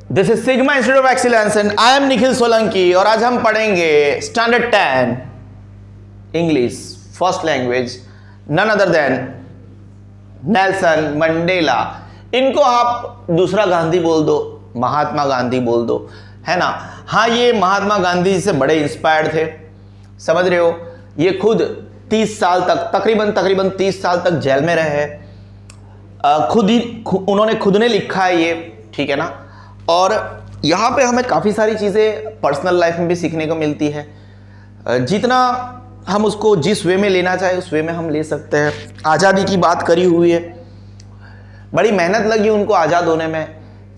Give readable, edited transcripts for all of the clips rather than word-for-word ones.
This is Sigma Institute of Excellence and I am Nikhil Solanki और आज हम पढ़ेंगे standard 10 English first language none other than Nelson Mandela. इनको आप दूसरा गांधी बोल दो, महात्मा गांधी बोल दो, है ना। हाँ, ये महात्मा गांधी से बड़े इंस्पायर्ड थे, समझ रहे हो। ये खुद 30 साल तक तकरीबन 30 साल तक जेल में रहे। उन्होंने खुद ने लिखा है ये, ठीक है ना। और यहाँ पे हमें काफ़ी सारी चीज़ें पर्सनल लाइफ में भी सीखने को मिलती है। जितना हम उसको जिस वे में लेना चाहे उस वे में हम ले सकते हैं। आज़ादी की बात करी हुई है, बड़ी मेहनत लगी उनको आज़ाद होने में।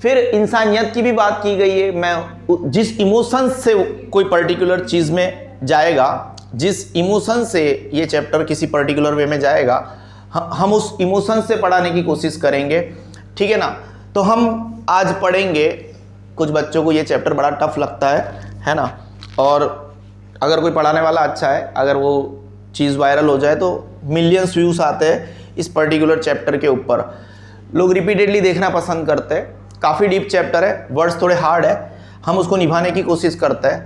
फिर इंसानियत की भी बात की गई है। मैं जिस इमोशन से कोई पर्टिकुलर चीज़ में जाएगा, जिस इमोशन से ये चैप्टर किसी पर्टिकुलर वे में जाएगा, हम उस इमोशन से पढ़ाने की कोशिश करेंगे, ठीक है ना। तो हम आज पढ़ेंगे, कुछ बच्चों को ये चैप्टर बड़ा टफ लगता है ना। और अगर कोई पढ़ाने वाला अच्छा है, अगर वो चीज़ वायरल हो जाए तो मिलियंस व्यूज़ आते हैं इस पर्टिकुलर चैप्टर के ऊपर। लोग रिपीटेडली देखना पसंद करते हैं। काफ़ी डीप चैप्टर है, वर्ड्स थोड़े हार्ड है, हम उसको निभाने की कोशिश करते हैं।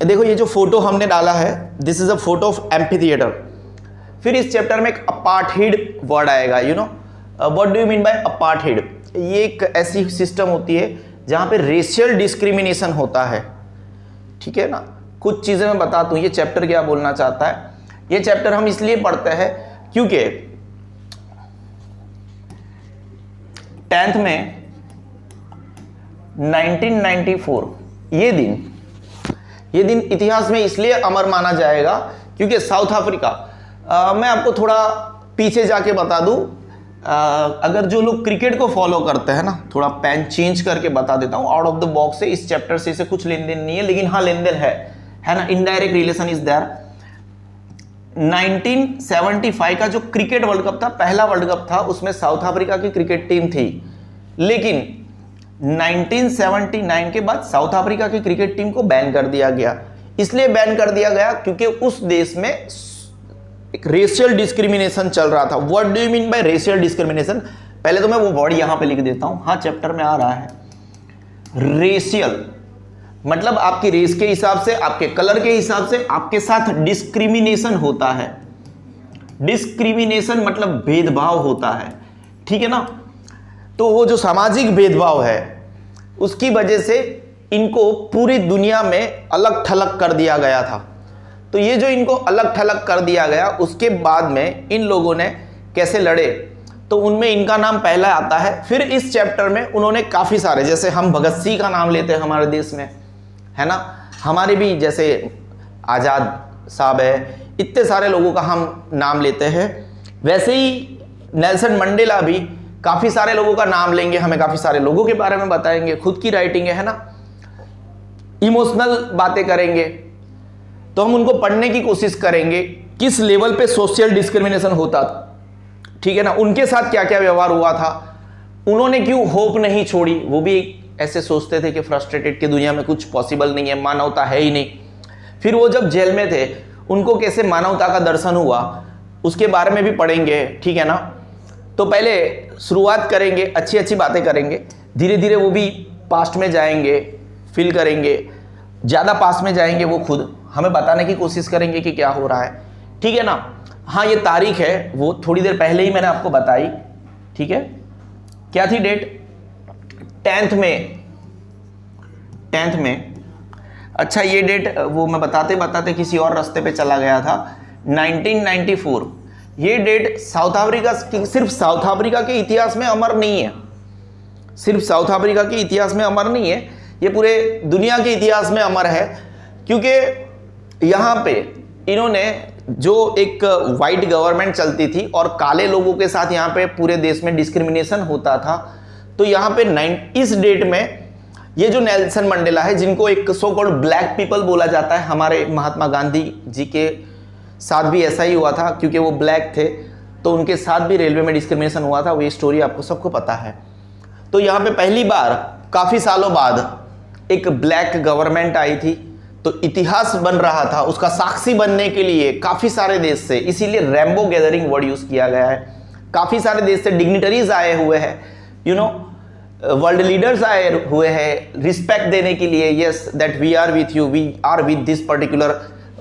देखो, ये जो फोटो हमने डाला है, this is a photo of amphi theatre. फिर इस चैप्टर में एक अपार्थाइड वर्ड आएगा, you know. What do you mean bye apartheid? ये एक ऐसी सिस्टम होती है जहाँ पे रेशियल डिस्क्रिमिनेशन होता है, ठीक है ना। कुछ चीज़ें मैं बताता हूँ ये चैप्टर क्या बोलना चाहता है। ये चैप्टर हम इसलिए पढ़ते हैं क्योंकि 10th में 1994 ये दिन इतिहास में इसलिए अमर माना जाएगा क्योंकि साउथ अफ्रीका, मैं आपको थोड़ा पीछे जाके बता दूं। अगर जो लोग क्रिकेट को फॉलो करते हैं ना, थोड़ा पेन चेंज करके बता देता हूँ आउट ऑफ द बॉक्स से। इस चैप्टर से इसे कुछ लेन देन नहीं है, लेकिन हाँ लेन देन है ना। Indirect relation is there. 1975 का जो क्रिकेट वर्ल्ड कप था, पहला वर्ल्ड कप था, उसमें साउथ अफ्रीका की क्रिकेट टीम थी। लेकिन 1979 के बाद साउथ अफ्रीका की क्रिकेट टीम को बैन कर दिया गया। इसलिए बैन कर दिया गया क्योंकि उस देश में एक रेशियल डिस्क्रिमिनेशन चल रहा था। What do you mean bye racial discrimination? पहले तो मैं वो वर्ड यहां पे लिख देता हूं, हाँ चैप्टर में आ रहा है। रेशियल मतलब आपकी रेस के हिसाब से, आपके कलर के हिसाब से आपके साथ डिस्क्रिमिनेशन होता है। डिस्क्रिमिनेशन मतलब भेदभाव होता है, ठीक है ना। तो वो जो सामाजिक भेदभाव है उसकी वजह से इनको पूरी दुनिया में अलग थलग कर दिया गया था। तो ये जो इनको अलग थलग कर दिया गया, उसके बाद में इन लोगों ने कैसे लड़े, तो उनमें इनका नाम पहला आता है। फिर इस चैप्टर में उन्होंने काफ़ी सारे, जैसे हम भगत सिंह का नाम लेते हैं हमारे देश में, है ना। हमारे भी जैसे आज़ाद साहब है, इतने सारे लोगों का हम नाम लेते हैं। वैसे ही नेल्सन मंडेला भी काफ़ी सारे लोगों का नाम लेंगे, हमें काफ़ी सारे लोगों के बारे में बताएंगे, खुद की राइटिंग है ना, इमोशनल बातें करेंगे। तो हम उनको पढ़ने की कोशिश करेंगे, किस लेवल पे सोशल डिस्क्रिमिनेशन होता था, ठीक है ना। उनके साथ क्या क्या व्यवहार हुआ था, उन्होंने क्यों होप नहीं छोड़ी। वो भी ऐसे सोचते थे कि फ्रस्ट्रेटेड की दुनिया में कुछ पॉसिबल नहीं है, मानवता है ही नहीं। फिर वो जब जेल में थे, उनको कैसे मानवता का दर्शन हुआ, उसके बारे में भी पढ़ेंगे, ठीक है ना। तो पहले शुरुआत करेंगे, अच्छी अच्छी बातें करेंगे, धीरे धीरे वो भी पास्ट में जाएंगे, फील करेंगे, ज़्यादा पास में जाएंगे, वो खुद हमें बताने की कोशिश करेंगे कि क्या हो रहा है, ठीक है ना। हाँ, ये तारीख है वो थोड़ी देर पहले ही मैंने आपको बताई, ठीक है। क्या थी डेट? 10th में। अच्छा, ये डेट वो मैं बताते बताते किसी और रास्ते पे चला गया था। 1994 ये डेट साउथ अफ्रीका की, सिर्फ साउथ अफ्रीका के इतिहास में अमर नहीं है, सिर्फ साउथ अफ्रीका के इतिहास में अमर नहीं है, ये पूरे दुनिया के इतिहास में अमर है। क्योंकि यहाँ पे इन्होंने, जो एक वाइट गवर्नमेंट चलती थी और काले लोगों के साथ यहाँ पे पूरे देश में डिस्क्रिमिनेशन होता था, तो यहाँ पे इस डेट में ये जो नेल्सन मंडेला है, जिनको एक सो कॉल्ड ब्लैक पीपल बोला जाता है, हमारे महात्मा गांधी जी के साथ भी ऐसा ही हुआ था क्योंकि वो ब्लैक थे, तो उनके साथ भी रेलवे में डिस्क्रिमिनेशन हुआ था। वो ये स्टोरी आपको सबको पता है। तो यहाँ पे पहली बार काफ़ी सालों बाद एक ब्लैक गवर्नमेंट आई थी, तो इतिहास बन रहा था। उसका साक्षी बनने के लिए काफ़ी सारे देश से, इसीलिए रेम्बो गैदरिंग वर्ड यूज़ किया गया है, काफ़ी सारे देश से डिग्निटरीज आए हुए हैं, यू नो। वर्ल्ड लीडर्स आए हुए हैं रिस्पेक्ट देने के लिए, yes that we are with you, we are with this particular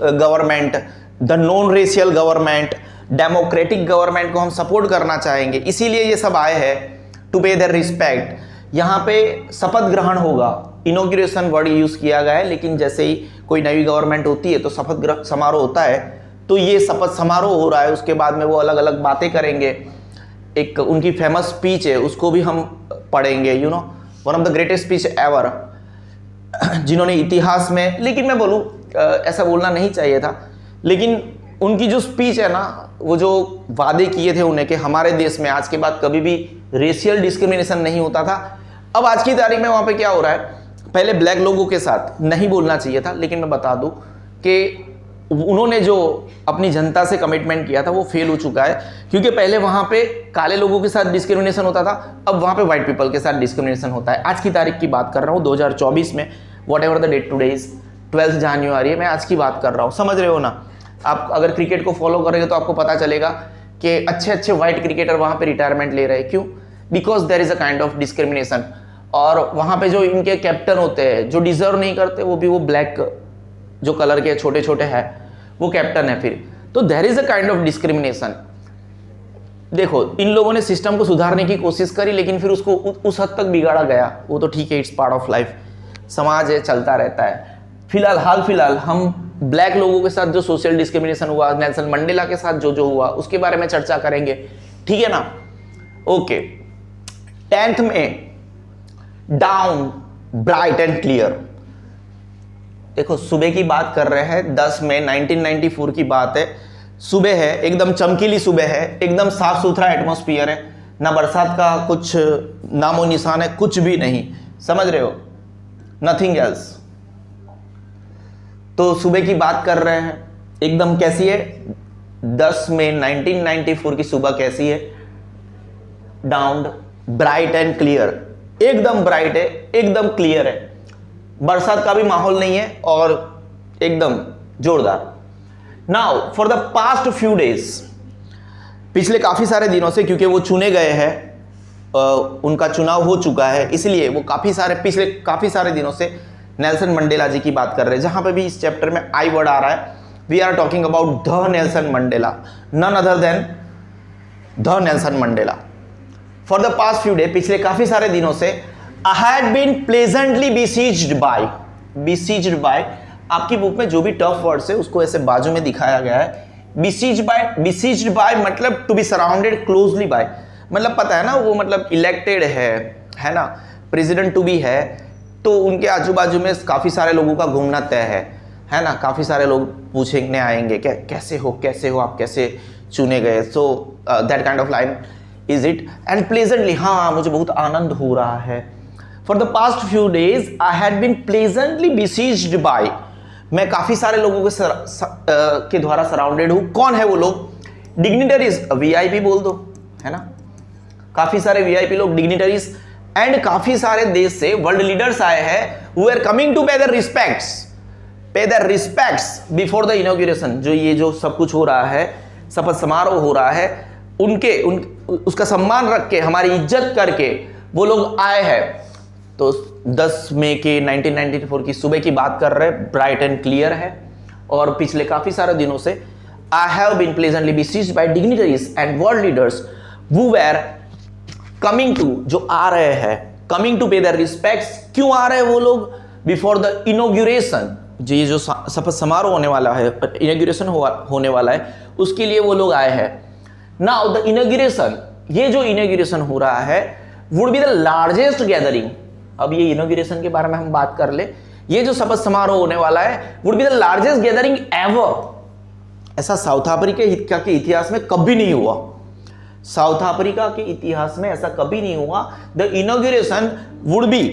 government, the non racial government, democratic government को हम सपोर्ट करना चाहेंगे, इसीलिए ये सब आए हैं टू पे देयर रिस्पेक्ट। यहाँ पे शपथ ग्रहण होगा, इनॉग्रेशन वर्ड यूज किया गया है, लेकिन जैसे ही कोई नई गवर्नमेंट होती है तो शपथ समारोह होता है, तो ये शपथ समारोह हो रहा है, उसके बाद में वो अलग अलग बातें करेंगे। एक उनकी फेमस स्पीच है, उसको भी हम पढ़ेंगे, you know, one of the greatest speech ever, जिन्होंने इतिहास में, लेकिन मैं बोलूँ ऐसा बोलना नहीं चाहिए था, लेकिन उनकी जो स्पीच है ना, वो जो वादे किए थे उन्हें कि हमारे देश में आज के बाद कभी भी रेशियल डिस्क्रिमिनेशन नहीं होता था, अब आज की तारीख में वहाँ पे क्या हो रहा है, पहले ब्लैक लोगों के साथ नहीं बोलना चाहिए था, लेकिन मैं बता दूं कि उन्होंने जो अपनी जनता से कमिटमेंट किया था वो फेल हो चुका है, क्योंकि पहले वहाँ पे काले लोगों के साथ डिस्क्रिमिनेशन होता था, अब वहाँ पे वाइट पीपल के साथ डिस्क्रिमिनेशन होता है। आज की तारीख की बात कर रहा हूँ, 2024 में, whatever the date today is 12 January है, मैं आज की बात कर रहा हूँ, समझ रहे हो ना। आप अगर क्रिकेट को फॉलो करेंगे तो आपको पता चलेगा कि अच्छे अच्छे वाइट क्रिकेटर वहाँ पे रिटायरमेंट ले रहे हैं, क्यों? Because there is a kind of discrimination. और वहाँ पे जो इनके कैप्टन होते हैं जो डिजर्व नहीं करते, वो भी वो ब्लैक जो कलर के छोटे छोटे हैं वो कैप्टन है फिर, तो there is a kind of discrimination. देखो, इन लोगों ने सिस्टम को सुधारने की कोशिश करी, लेकिन फिर उसको उस हद तक बिगाड़ा गया, वो तो ठीक है, इट्स पार्ट ऑफ लाइफ, समाज है, चलता रहता है। हाल फिलहाल हम ब्लैक लोगों के साथ जो सोशल डिस्क्रिमिनेशन हुआ, नेल्सन मंडेला के साथ जो जो हुआ, उसके बारे में चर्चा करेंगे, ठीक है ना। ओके, 10th में डाउन ब्राइट एंड क्लियर। देखो, सुबह की बात कर रहे हैं, 10 मई 1994 की बात है, सुबह है, एकदम चमकीली सुबह है, एकदम साफ सुथरा एटमॉस्फियर है, ना बरसात का कुछ नामो निशान है, कुछ भी नहीं, समझ रहे हो, नथिंग एल्स। तो सुबह की बात कर रहे हैं, एकदम कैसी है, 10 मई 1994 की सुबह कैसी है, डाउन ब्राइट एंड क्लियर, एकदम ब्राइट है, एकदम क्लियर है, बरसात का भी माहौल नहीं है और एकदम जोरदार। Now for the past few days, पिछले काफी सारे दिनों से, क्योंकि वो चुने गए हैं, उनका चुनाव हो चुका है, इसलिए वो पिछले काफी सारे दिनों से नेल्सन मंडेला जी की बात कर रहे हैं। जहां पे भी इस चैप्टर में आई वर्ड आ रहा है, we are talking about the Nelson Mandela, none other than the Nelson Mandela. For the past few day, पिछले काफी सारे दिनों से, I had been pleasantly besieged by, आपकी बुक में जो भी टफ वर्ड्स है उसको ऐसे बाजू में दिखाया गया है, बिसीज्ड बाय मतलब to be surrounded closely by, मतलब पता है ना, वो मतलब इलेक्टेड है ना, प्रेसिडेंट टू बी है, तो उनके आजू बाजू में काफी सारे लोगों का घूमना तय है ना, काफी सारे लोग पूछने आएंगे कैसे हो आप, कैसे चुने गए, so that kind of line is it. And pleasantly, हाँ मुझे बहुत आनंद हो रहा है। For the past few days I had been pleasantly besieged by, मैं काफी सारे लोगों के द्वारा सराउंडेड हूं। कौन है वो लोग? डिग्निटरीज, वीआईपी बोल दो, है ना, काफी सारे वीआईपी लोग, डिग्निटरीज, एंड काफी सारे देश से वर्ल्ड लीडर्स आए हैं, who are coming to pay their respects before the inauguration. जो सब कुछ हो रहा है, शपथ समारोह हो रहा है, उसका सम्मान रख के, हमारी इज्जत करके वो लोग आए हैं। तो 10 मई के 1994 की सुबह की बात कर रहे हैं, ब्राइट एंड क्लियर है, और पिछले काफी सारे दिनों से I have been pleasantly besieged by dignitaries and world leaders who were coming to, जो आ रहे हैं, coming to pay their respects. क्यों आ रहे हैं वो लोग? बिफोर द इनॉग्रेशन, ये जो शपथ समारोह होने वाला है, इनॉग्रेशन होने वाला है, उसके लिए वो लोग आए हैं। नाउ द इनॉग्रेशन, ये जो इनॉग्रेशन हो रहा है, would be the largest gathering. अब ये इनॉग्रेशन के बारे में हम बात कर ले, ये जो शपथ समारोह होने वाला है, would be the largest gathering ever. ऐसा साउथ अफ्रीका के इतिहास में कभी नहीं हुआ, साउथ अफ्रीका के इतिहास में ऐसा कभी नहीं हुआ। The inauguration would be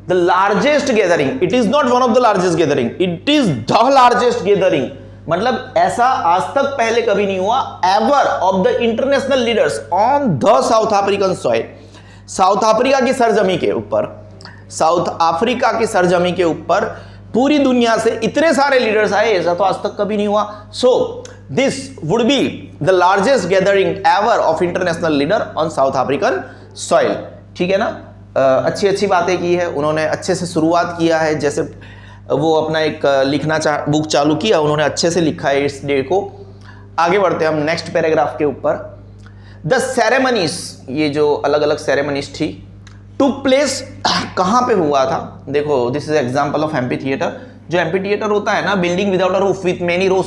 the largest gathering, it is not one of the largest gathering, it is the largest gathering, मतलब ऐसा आज तक पहले कभी नहीं हुआ ever of the international leaders on the South African soil. South Africa की सरजमी के ऊपर, साउथ अफ्रीका की सरजमी के ऊपर पूरी दुनिया से इतने सारे लीडर्स आए, ऐसा तो आज तक कभी नहीं हुआ। So this would be the largest gathering ever of international leader on south African soil, ठीक है ना। अच्छी अच्छी बातें की है, उन्होंने अच्छे से शुरुआत किया है। जैसे वो अपना एक बुक चालू किया, उन्होंने अच्छे से लिखा है इस डे को। आगे बढ़ते हैं हम नेक्स्ट पैराग्राफ के ऊपर। द सेरेमनीज, ये जो अलग अलग सेरेमनीज थी, टुक प्लेस कहाँ पे हुआ था? देखो, this is example of amphi theatre. जो एम्पी थिएटर होता है ना, building without a roof with many rose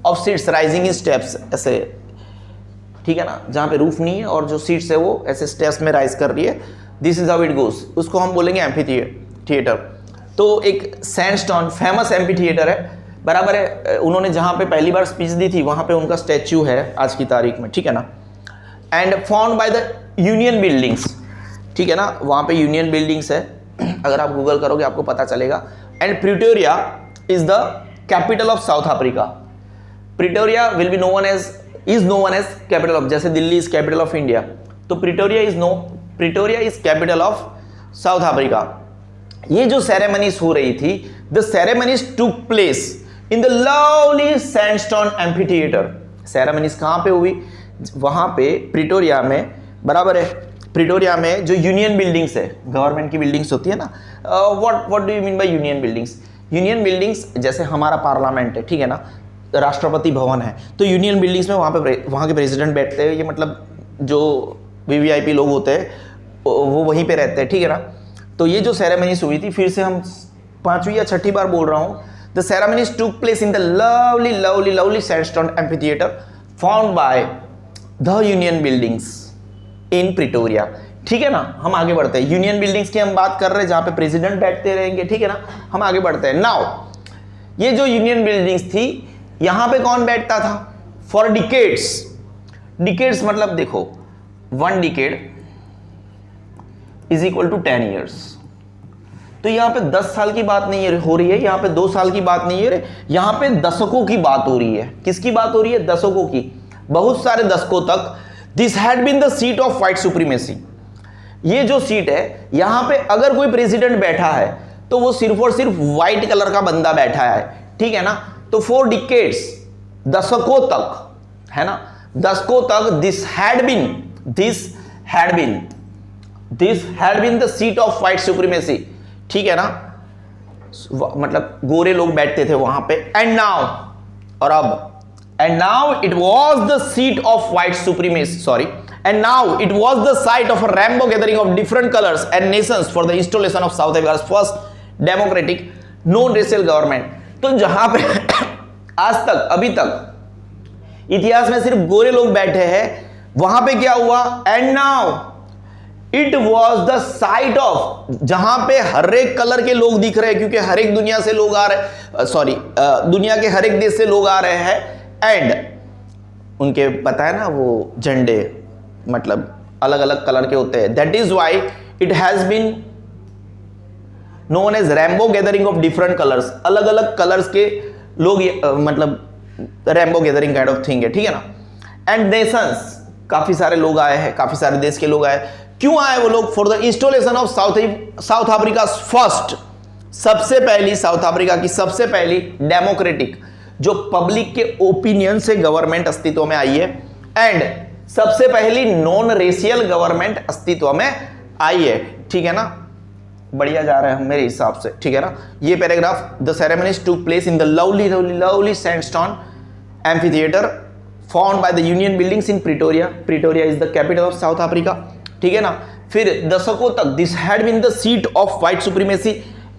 of seats rising in steps, ऐसे, ठीक है ना, जहाँ पे रूफ नहीं है और जो सीट्स है वो ऐसे स्टेप्स में राइज कर रही है, this is how it goes, उसको हम बोलेंगे एम्पी थिएटर। तो एक सैंडस्टोन फेमस एम्पी थिएटर है, बराबर है। उन्होंने जहाँ पे पहली बार स्पीच दी थी वहाँ पे उनका स्टैच्यू है आज की तारीख में, ठीक है ना। And found by the Union buildings, ठीक है ना, वहाँ पे यूनियन बिल्डिंग्स है, अगर आप गूगल करोगे आपको पता चलेगा। And Pretoria is the capital of South Africa. Pretoria will be known as capital of, जैसे Delhi is capital of India, तो Pretoria is capital of South Africa. ये जो सेरेमनीज हो रही थी, the ceremonies took place in the lovely sandstone amphitheatre. Ceremonies कहां पे हुई? वहां पे प्रिटोरिया में, बराबर है। प्रिटोरिया में जो यूनियन बिल्डिंग्स है, गवर्नमेंट की बिल्डिंग्स होती है ना, what do you mean by union buildings? Union buildings जैसे हमारा पार्लियामेंट है, ठीक है ना, राष्ट्रपति भवन है, तो यूनियन बिल्डिंग्स में वहाँ के प्रेसिडेंट बैठते हैं। ये मतलब जो वीवीआईपी लोग होते हैं वो वहीं पे रहते हैं, ठीक है ना। तो ये जो सेरेमनीज हुई थी, फिर से हम 5वीं या 6ठी बार बोल रहा हूँ, the ceremonies took place in the lovely sandstone amphitheatre found by the Union Buildings in Pretoria, ठीक है ना। हम आगे बढ़ते हैं, यूनियन बिल्डिंग्स की हम बात कर रहे हैं जहाँ पे प्रेसिडेंट बैठते रहेंगे, ठीक है ना। हम आगे बढ़ते हैं। नाउ ये जो यूनियन बिल्डिंग्स थी, यहां पे कौन बैठता था? फॉर डिकेड्स मतलब देखो, 1 decade is equal to 10 years. तो यहां पे 10 साल की बात नहीं हो रही है, यहां पे 2 साल की बात नहीं है, यहां पे दशकों की बात हो रही है। किसकी बात हो रही है? दशकों की, बहुत सारे दशकों तक। This had been the seat of white supremacy. ये जो सीट है, यहां पे अगर कोई प्रेसिडेंट बैठा है तो वो सिर्फ और सिर्फ व्हाइट कलर का बंदा बैठा है, ठीक है ना। तो 4 डिकेड्स, दशकों तक, है ना, दशकों तक this had been the seat of white supremacy, ठीक है ना, मतलब गोरे लोग बैठते थे वहां पे। And now it was the seat of white supremacy, sorry, and now it was the site of a rainbow gathering of different colors and nations for the installation of South Africa's first democratic non-racial government। तो जहां पे आज तक, अभी तक इतिहास में सिर्फ गोरे लोग बैठे हैं, वहां पे क्या हुआ? And now it was the site of, जहां पे हर एक कलर के लोग दिख रहे हैं, क्योंकि हर एक दुनिया से लोग आ रहे, दुनिया के हर एक देश से लोग आ रहे हैं। एंड उनके पता है ना, वो झंडे मतलब अलग अलग कलर के होते हैं। That is why it has been known as rainbow gathering of different colours. अलग अलग कलर्स के लोग, मतलब rainbow gathering kind of thing है, ठीक है ना। एंड नेशंस, काफी सारे लोग आए हैं, काफी सारे देश के लोग आए। क्यों आए वो लोग? For the installation of South Africa first, सबसे पहली, साउथ अफ्रीका की सबसे पहली डेमोक्रेटिक, जो पब्लिक के ओपिनियन से गवर्नमेंट अस्तित्व में आई है। एंड सबसे पहली नॉन रेशियल गवर्नमेंट अस्तित्व में आई है, ठीक है ना। बढ़िया जा रहे हैं मेरे हिसाब से, ठीक है ना। ये paragraph, the ceremonies took place in the lovely sandstone amphitheatre found by the Union Buildings in Pretoria. Pretoria is the capital of South Africa, ठीक है ना। फिर दशकों तक this had been the seat of white supremacy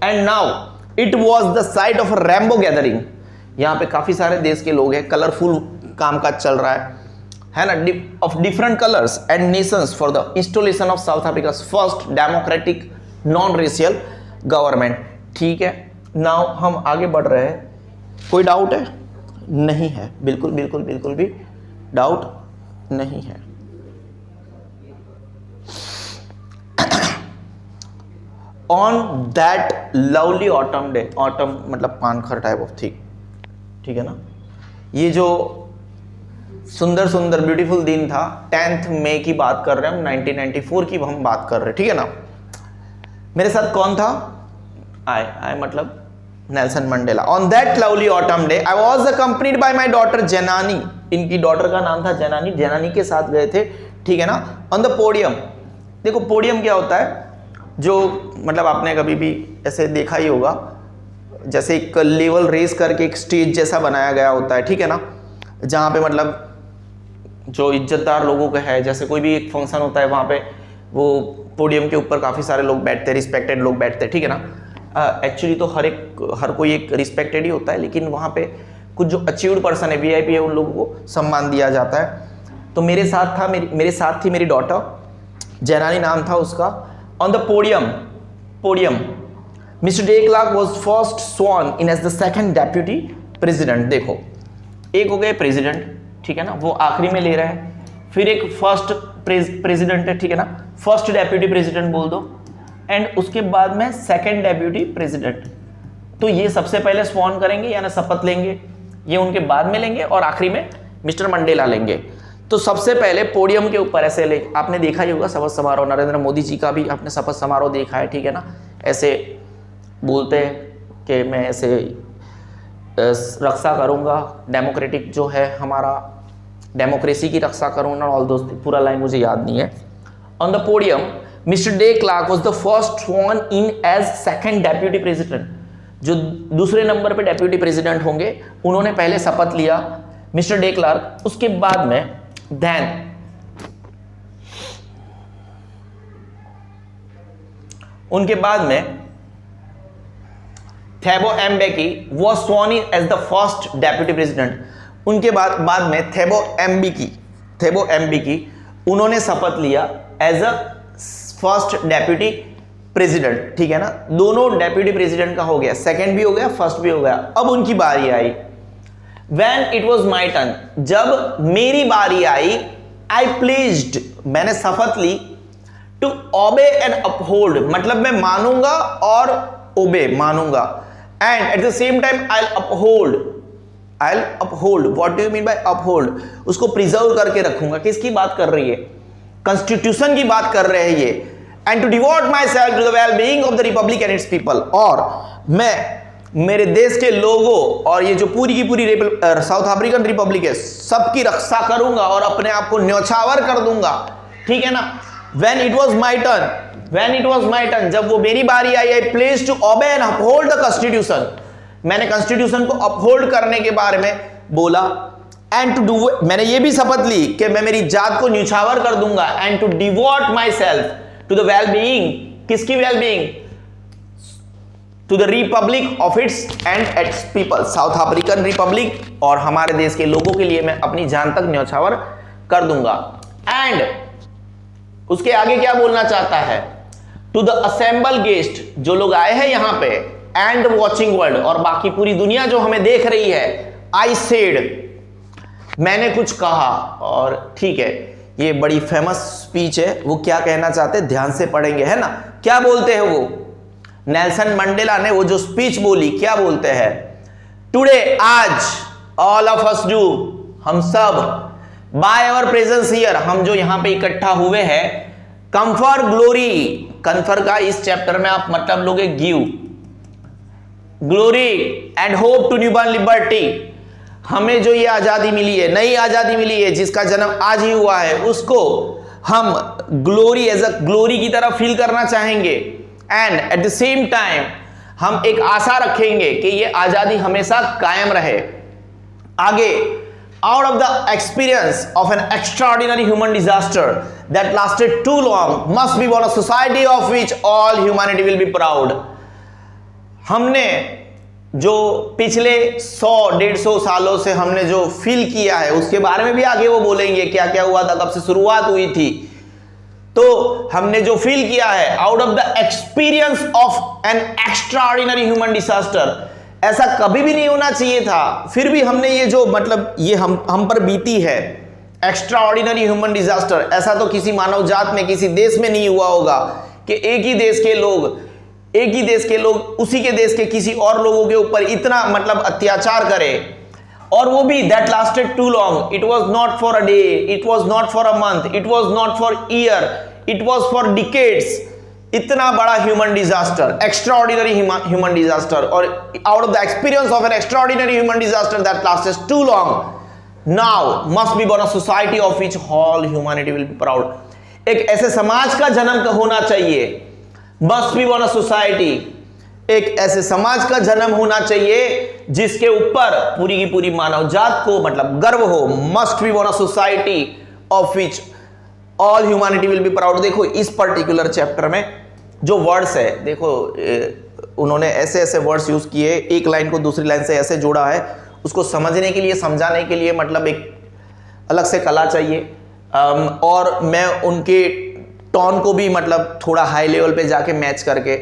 and now it was the site of rainbow gathering. यहाँ पे काफी सारे देश के लोग हैं, कलरफुल कामकाज चल रहा है ना, of different colours and Nations for the installation of South Africa first democratic non racial government, ठीक है। नाउ हम आगे बढ़ रहे हैं। कोई डाउट है? नहीं है, बिल्कुल बिल्कुल बिल्कुल भी डाउट नहीं है। On that lovely autumn day, autumn मतलब पानखर टाइप ऑफ थिंग, ठीक है ना। ये जो सुंदर सुंदर ब्यूटीफुल दिन था, 10th मई की बात कर रहे हैं हम, 1994 की हम बात कर रहे हैं, ठीक है ना। मेरे साथ कौन था? आई मतलब Nelson Mandela. On that lovely autumn day I was accompanied by my daughter Zenani. इनकी डॉटर का नाम था जेनानी, जेनानी के साथ गए थे, ठीक है ना। ऑन द पोडियम, देखो पोडियम क्या होता है? जो मतलब आपने कभी भी ऐसे देखा ही होगा, जैसे एक लेवल रेस करके एक स्टेज जैसा बनाया गया होता है, ठीक है ना, जहाँ पे मतलब जो इज्जतदार लोगों का है, जैसे कोई भी एक फंक्शन होता है वहाँ पे वो पोडियम के ऊपर काफ़ी सारे लोग बैठते हैं, रिस्पेक्टेड लोग बैठते हैं, ठीक है ना। एक्चुअली तो हर कोई एक रिस्पेक्टेड ही होता है, लेकिन वहाँ पे कुछ जो अचीव्ड पर्सन है, वीआईपी है, उन लोगों को सम्मान दिया जाता है। तो मेरे साथ थी मेरी डॉटर, जैनानी नाम था उसका। On the podium mister de Klerk was first sworn in as the second deputy president. देखो, एक हो गए प्रेसिडेंट, ठीक है ना, वो आखिरी में ले रहा है, फिर एक फर्स्ट प्रेसिडेंट है, ठीक है ना, फर्स्ट डेप्यूटी प्रेसिडेंट बोल दो, एंड उसके बाद में सेकंड डेप्यूटी प्रेसिडेंट। तो ये सबसे पहले स्वॉर्न करेंगे यानी शपथ लेंगे, ये उनके बाद में लेंगे, और आखिरी में मिस्टर मंडेला लेंगे। तो सबसे पहले पोडियम के ऊपर ऐसे ले, आपने देखा ही होगा शपथ समारोह, नरेंद्र मोदी जी का भी आपने शपथ समारोह देखा है, ठीक है ना, ऐसे बोलते हैं कि मैं ऐसे रक्षा करूंगा, डेमोक्रेटिक जो है हमारा डेमोक्रेसी की रक्षा करूंगा, ऑल दोस्त पूरा लाइन मुझे याद नहीं है। On the podium mister de Klerk was the first sworn in as second deputy president. जो दूसरे नंबर पे डेप्यूटी प्रेसिडेंट होंगे उन्होंने पहले शपथ लिया, मिस्टर डे क्लार्क। उसके बाद में उनके बाद में Thabo Mbeki was sworn in as the first deputy president. उनके बाद में थेबो एम्बेकी उन्होंने शपथ लिया as a first deputy president, ठीक है ना। दोनों डेप्यूटी प्रेसिडेंट का हो गया, सेकंड भी हो गया, फर्स्ट भी हो गया। अब उनकी बारी आई, When it was my turn, जब मेरी बारी आई, I pledged, मैंने शपथ ली, to obey and uphold, मतलब मैं मानूंगा और obey मानूंगा, and at the same time I'll uphold, what do you mean by uphold? उसको preserve करके रखूंगा। किसकी बात कर रही है? Constitution की बात कर रहे हैं ये। And to devote myself to the well-being of the republic and its people, और मैं मेरे देश के लोगों और ये जो पूरी की पूरी साउथ अफ्रीकन रिपब्लिक है सबकी रक्षा करूंगा और अपने आप को न्यौछावर कर दूंगा, ठीक है ना। When it was my turn, जब वो मेरी बारी आई, I pledged to obey and uphold the constitution, मैंने कॉन्स्टिट्यूशन को अपहोल्ड करने के बारे में बोला। एंड टू डू, मैंने ये भी शपथ ली कि मैं मेरी जात को न्यौछावर कर दूंगा। And to devote myself to the well being, किसकी well being? To the republic of its and its people, South African republic और हमारे देश के लोगों के लिए मैं अपनी जान तक न्यौछावर कर दूंगा। एंड उसके आगे क्या बोलना चाहता है? टू द असेंबल गेस्ट, जो लोग आए हैं यहां पे, एंड वॉचिंग वर्ल्ड, और बाकी पूरी दुनिया जो हमें देख रही है, आई सेड, मैंने कुछ कहा। और ठीक है, ये बड़ी फेमस स्पीच है। वो क्या कहना चाहते हैं ध्यान से पढ़ेंगे, है ना। क्या बोलते हैं वो? नेल्सन मंडेला ने वो जो स्पीच बोली, क्या बोलते हैं? टुडे, आज, ऑल ऑफ अस डू, हम सब, बाय आवर प्रेजेंस हियर, हम जो यहां पे इकट्ठा हुए हैं, कंफर ग्लोरी, कंफर का इस चैप्टर में आप मतलब लोगे give, glory and hope to new born liberty, हमें जो ये आजादी मिली है, नई आजादी मिली है, जिसका जन्म आज ही हुआ है, उसको हम ग्लोरी एज अ ग्लोरी की तरह फील करना चाहेंगे। And eight the same time हम एक आशा रखेंगे कि ये आजादी हमेशा कायम रहे। आगे, out of the experience of an extraordinary human disaster that lasted too long must be born a society of which all humanity will be proud। हमने जो पिछले 100-150 सालों से हमने जो फील किया है, उसके बारे में भी आगे वो बोलेंगे क्या क्या हुआ था, कब से शुरुआत हुई थी। तो हमने जो फील किया है, out of the experience of an extraordinary human disaster, ऐसा कभी भी नहीं होना चाहिए था, फिर भी हमने ये जो मतलब ये हम पर बीती है, एक्स्ट्राऑर्डिनरी ह्यूमन डिजास्टर, ऐसा तो किसी मानव जात में, किसी देश में नहीं हुआ होगा कि एक ही देश के लोग उसी के देश के किसी और लोगों के ऊपर इतना मतलब अत्याचार करें, और वो भी that lasted too long. It was not for a day, it was not for a month, it was not for year, it was for decades. इतना बड़ा human disaster, extraordinary human disaster, और out of the experience of an extraordinary human disaster that lasted too long, now must be born a society of which all humanity will be proud. एक ऐसे समाज का जन्म होना चाहिए must be one a society, एक ऐसे समाज का जन्म होना चाहिए जिसके ऊपर पूरी की पूरी मानव जात को मतलब गर्व हो। Must be one a society of which all humanity will be proud. देखो इस पर्टिकुलर चैप्टर में जो वर्ड्स है, देखो उन्होंने ऐसे ऐसे वर्ड्स यूज किए, एक लाइन को दूसरी लाइन से ऐसे जोड़ा है, उसको समझने के लिए समझाने के लिए मतलब एक अलग से कला चाहिए। और मैं उनके टोन को भी मतलब थोड़ा हाई लेवल पे जाके मैच करके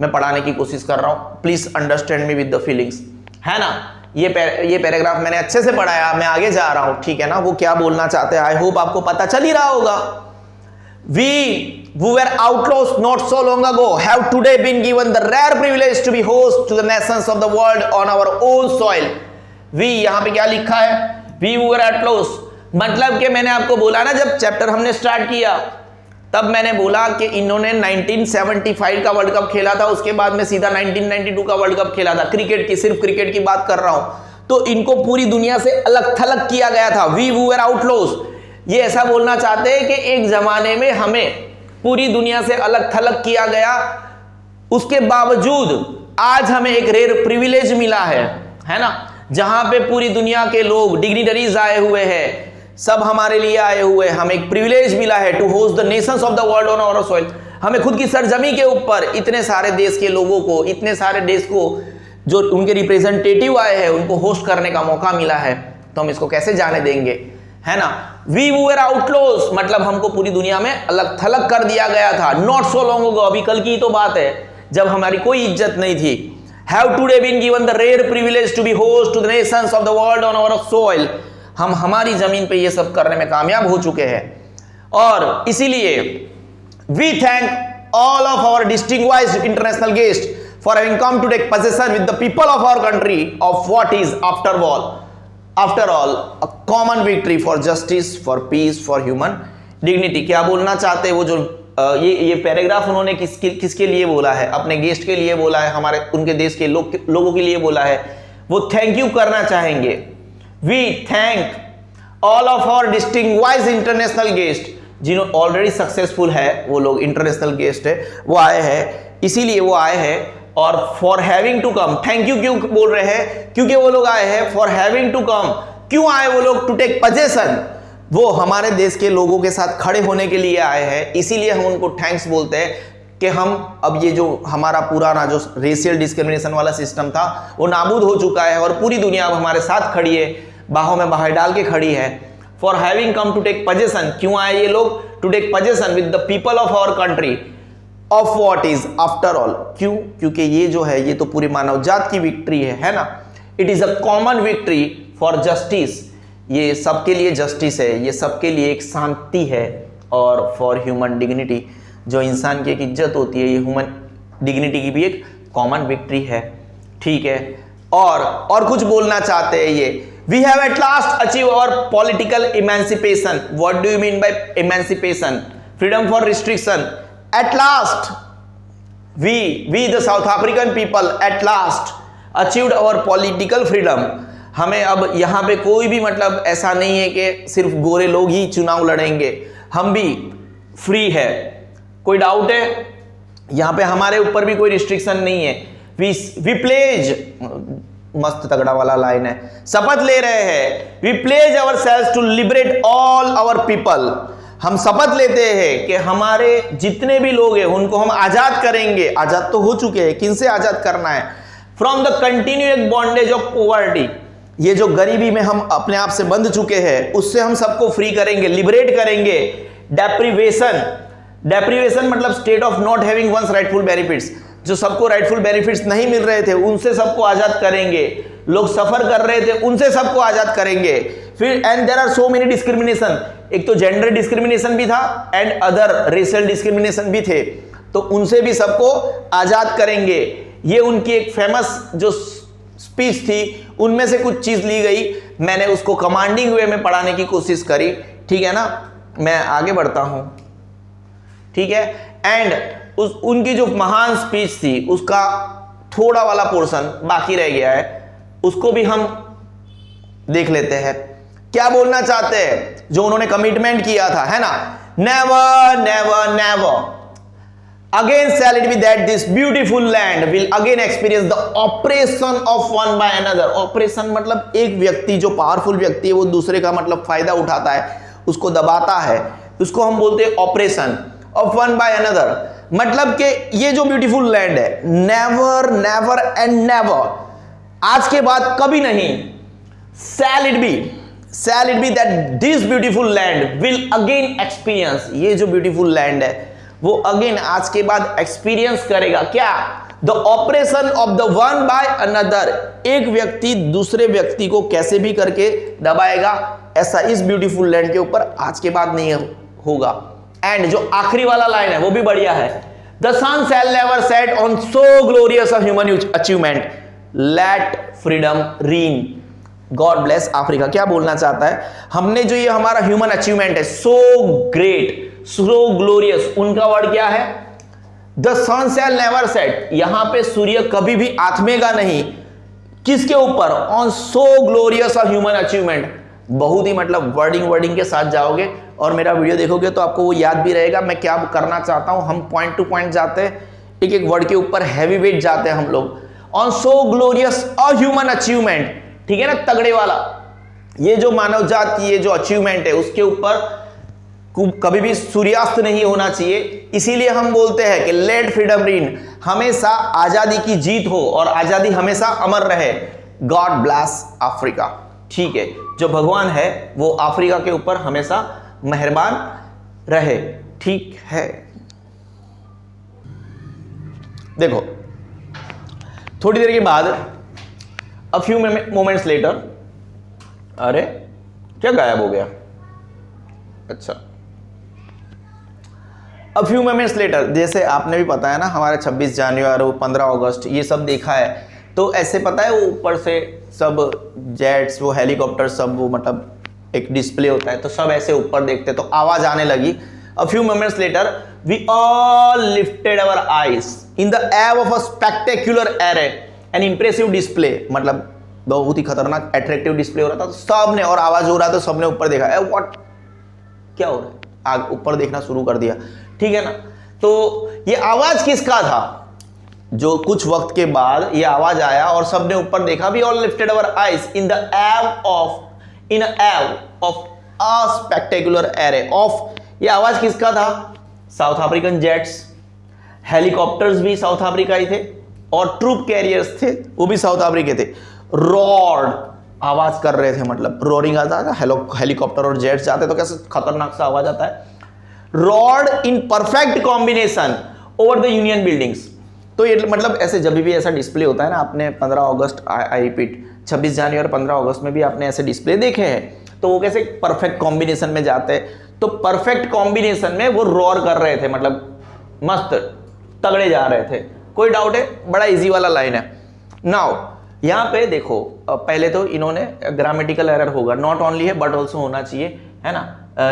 मैं पढ़ाने की कोशिश कर रहा हूं। Please understand me with the feelings, है ना। ये पैराग्राफ मैंने अच्छे से पढ़ाया, मैं आगे जा रहा हूं, ठीक है ना। वो क्या बोलना चाहते हैं आई होप आपको पता चल ही रहा होगा। We who were outlaws not so long ago have today been given the rare privilege to be host to the nations of the world on our own soil. We यहां पे क्या लिखा है, we who were outlaws, मतलब कि मैंने आपको बोला ना जब चैप्टर हमने स्टार्ट किया तब मैंने बोला कि इन्होंने 1975 का वर्ल्ड कप खेला था, उसके बाद में सीधा 1992 का वर्ल्ड कप खेला था। क्रिकेट की, सिर्फ क्रिकेट की बात कर रहा हूं। तो इनको पूरी दुनिया से अलग थलग किया गया था। We who were outlaws, ये ऐसा बोलना चाहते हैं कि एक जमाने में हमें पूरी दुनिया से अलग थलग किया गया, उसके बावजूद आज हमें एक रेयर प्रिविलेज मिला है ना, जहां पे पूरी दुनिया के लोग डिग्निटरीज आए हुए हैं, सब हमारे लिए आए हुए हैं। हमें एक प्रिविलेज मिला है to host the nations of the world on our soil. हमें खुद की सरजमी के ऊपर इतने सारे देश के लोगों को, इतने सारे देश को जो उनके रिप्रेजेंटेटिव आए हैं उनको होस्ट करने का मौका मिला है, तो हम इसको कैसे जाने देंगे, है ना। वी वर आउटलॉस मतलब हमको पूरी दुनिया में अलग थलग कर दिया गया था। नॉट सो लॉन्ग अगो, अभी कल की ही तो बात है जब हमारी कोई इज्जत नहीं थी। Have today been given the rare privilege to be host to the nations of the world on our soil. हम हमारी जमीन पे ये सब करने में कामयाब हो चुके हैं, और इसीलिए we thank all of our distinguished international guest for having come to take possession with the people of our country of what is after all a common victory for justice, for peace, for human dignity. क्या बोलना चाहते हैं वो जो ये paragraph उन्होंने किसके लिए बोला है, अपने गेस्ट के लिए बोला है, हमारे उनके देश के लोगों के लिए बोला है। वो थैंक यू करना चाहेंगे। We thank all of our distinguished international guest, जिन्होंने ऑलरेडी सक्सेसफुल है, वो लोग इंटरनेशनल गेस्ट है, वो आए हैं, इसीलिए वो आए हैं। और for having to come, thank you क्यों बोल रहे हैं, क्योंकि वो लोग आए हैं। फॉर हैविंग टू कम, क्यों आए वो लोग, टू टेक पोजेशन, वो हमारे देश के लोगों के साथ खड़े होने के लिए आए हैं, इसीलिए हम उनको थैंक्स बोलते हैं कि हम अब ये जो हमारा पुराना जो रेशियल डिस्क्रिमिनेशन वाला सिस्टम था वो नाबूद हो चुका है, और पूरी दुनिया अब हमारे साथ खड़ी है, बाहों में बाहें डाल के खड़ी है। For having come to take possession, क्यों आए ये लोग, to take possession with the people of our country of what is after all. क्यों, क्योंकि ये जो है ये तो पूरी मानव जात की विक्ट्री है ना। It is a common victory for justice, ये सबके लिए जस्टिस है, ये सबके लिए एक शांति है। और फॉर ह्यूमन डिग्निटी, जो इंसान की एक इज्जत होती है, ये ह्यूमन डिग्निटी की भी एक कॉमन विक्ट्री है, ठीक है। और कुछ बोलना चाहते हैं ये, we have at last achieve our political emancipation. What do you mean by emancipation, freedom for restriction. At last we the South African people at last achieved our political freedom. हमें अब यहां पे कोई भी मतलब ऐसा नहीं है कि सिर्फ गोरे लोग ही चुनाव लड़ेंगे, हम भी फ्री है। कोई डाउट है, यहां पे हमारे ऊपर भी कोई रिस्ट्रिक्शन नहीं है। वी प्लेज, मस्त तगड़ा वाला लाइन है, शपथ ले रहे हैं। We pledge ourselves to liberate all our people, हम शपथ लेते हैं कि हमारे जितने भी लोग हैं उनको हम आजाद करेंगे। आजाद तो हो चुके हैं, किनसे आजाद करना है, from the continuing bondage of poverty, ये जो गरीबी में हम अपने आप से बंध चुके हैं उससे हम सबको फ्री करेंगे, लिबरेट करेंगे। डेप्रीवेशन मतलब state of not having one's rightful benefits, जो सबको राइटफुल बेनिफिट्स नहीं मिल रहे थे उनसे सबको आजाद करेंगे। लोग सफर कर रहे थे उनसे सबको आजाद करेंगे। फिर and there are so many discrimination, एक तो जेंडर डिस्क्रिमिनेशन भी था एंड अदर रेशियल डिस्क्रिमिनेशन भी थे, तो उनसे भी सबको आजाद करेंगे। ये उनकी एक फेमस जो स्पीच थी उनमें से कुछ चीज ली गई, मैंने उसको कमांडिंग वे में पढ़ाने की कोशिश करी, ठीक है ना। मैं आगे बढ़ता हूं, ठीक है। एंड उनकी जो महान स्पीच थी उसका थोड़ा वाला पोर्शन बाकी रह गया है, उसको भी हम देख लेते हैं। क्या बोलना चाहते हैं जो उन्होंने कमिटमेंट किया था, है ना। Never never never Again shall it be that this beautiful land will again experience the oppression of one by another. Oppression मतलब एक व्यक्ति जो पावरफुल व्यक्ति है वो दूसरे का मतलब फायदा उठाता है, उसको दबाता है, उसको हम बोलते हैं operation of one by another. मतलब कि ये जो ब्यूटीफुल लैंड है, नेवर नेवर एंड नेवर, आज के बाद कभी नहीं, shall it be that this beautiful land will again experience, ये जो ब्यूटीफुल लैंड है वो अगेन आज के बाद एक्सपीरियंस करेगा क्या? The operation of the one by another, एक व्यक्ति दूसरे व्यक्ति को कैसे भी करके दबाएगा, ऐसा इस ब्यूटीफुल लैंड के ऊपर आज के बाद नहीं होगा। एंड जो आखिरी वाला लाइन है वो भी बढ़िया है, the sun shall never set on so glorious a human achievement, let freedom reign. God bless Africa. क्या बोलना चाहता है? हमने जो ये हमारा ह्यूमन अचीवमेंट है, सो ग्रेट, सो ग्लोरियस, उनका वर्ड क्या है? The sun shall never set, यहां पे सूर्य कभी भी आत्मेगा नहीं, किसके ऊपर? On so glorious a human achievement. बहुत ही मतलब वर्डिंग के साथ जाओगे और मेरा वीडियो देखोगे तो आपको वो याद भी रहेगा मैं क्या करना चाहता हूं। हम पॉइंट टू पॉइंट जाते हैं, एक एक वर्ड के ऊपर हैवी वेट जाते हैं हम लोग। On so glorious a human achievement, ठीक है ना, तगड़े वाला, ये जो मानव जात की ये जो अचीवमेंट है उसके ऊपर कभी भी सूर्यास्त नहीं होना चाहिए। इसीलिए हम बोलते हैं कि लेट फ्रीडम रीन, हमेशा आजादी की जीत हो और आजादी हमेशा अमर रहे। God bless Africa. ठीक है, जो भगवान है वो अफ्रीका के ऊपर हमेशा मेहरबान रहे। ठीक है, देखो थोड़ी देर के बाद अ फ्यू मोमेंट्स लेटर, अरे क्या गायब हो गया? अच्छा, अ फ्यू मोमेंट्स लेटर, जैसे आपने भी पता है ना हमारे 26 जनवरी 15 अगस्त ये सब देखा है, तो ऐसे पता है वो ऊपर से सब जेट्स, वो हेलीकॉप्टर, सब वो मतलब एक डिस्प्ले होता है तो सब ऐसे ऊपर देखते तो आवाज आने लगी। A few moments later we all lifted our eyes in the air of a spectacular array an impressive display, मतलब बहुत ही खतरनाक अट्रैक्टिव डिस्प्ले हो रहा था तो सब ने, और आवाज हो रहा था, सबने ऊपर देखा, ए व्हाट, क्या हो रहा है? आग ऊपर देखना शुरू कर दिया, ठीक है ना। तो ये आवाज किसका था? जो कुछ वक्त के बाद ये आवाज आया और सबने ऊपर देखा, we all lifted our eyes in the air of a spectacular array of, ये आवाज किसका था? साउथ अफ्रीकन जेट्स, हेलीकॉप्टर्स भी साउथ अफ्रीका ही थे और ट्रूप कैरियर्स थे वो भी साउथ अफ्रीका थे। रॉड आवाज कर रहे थे, मतलब रोरिंग आता था, हेलीकॉप्टर और जेट्स जाते तो कैसे खतरनाक सा आवाज आता है। Rod in perfect combination over the Union buildings, तो ये मतलब ऐसे जब भी ऐसा डिस्प्ले होता है ना, आपने 15 अगस्त, आई रिपीट 26 जनवरी और 15 अगस्त में भी आपने ऐसे डिस्प्ले देखे हैं, तो वो कैसे परफेक्ट कॉम्बिनेशन में जाते हैं, तो परफेक्ट कॉम्बिनेशन में वो रॉर कर रहे थे, मतलब मस्त तगड़े जा रहे थे। कोई डाउट है? बड़ा इजी वाला लाइन है। नाउ यहाँ पे देखो, पहले तो इन्होंने ग्रामेटिकल एरर होगा, नॉट ओनली है बट ऑल्सो होना चाहिए, है ना,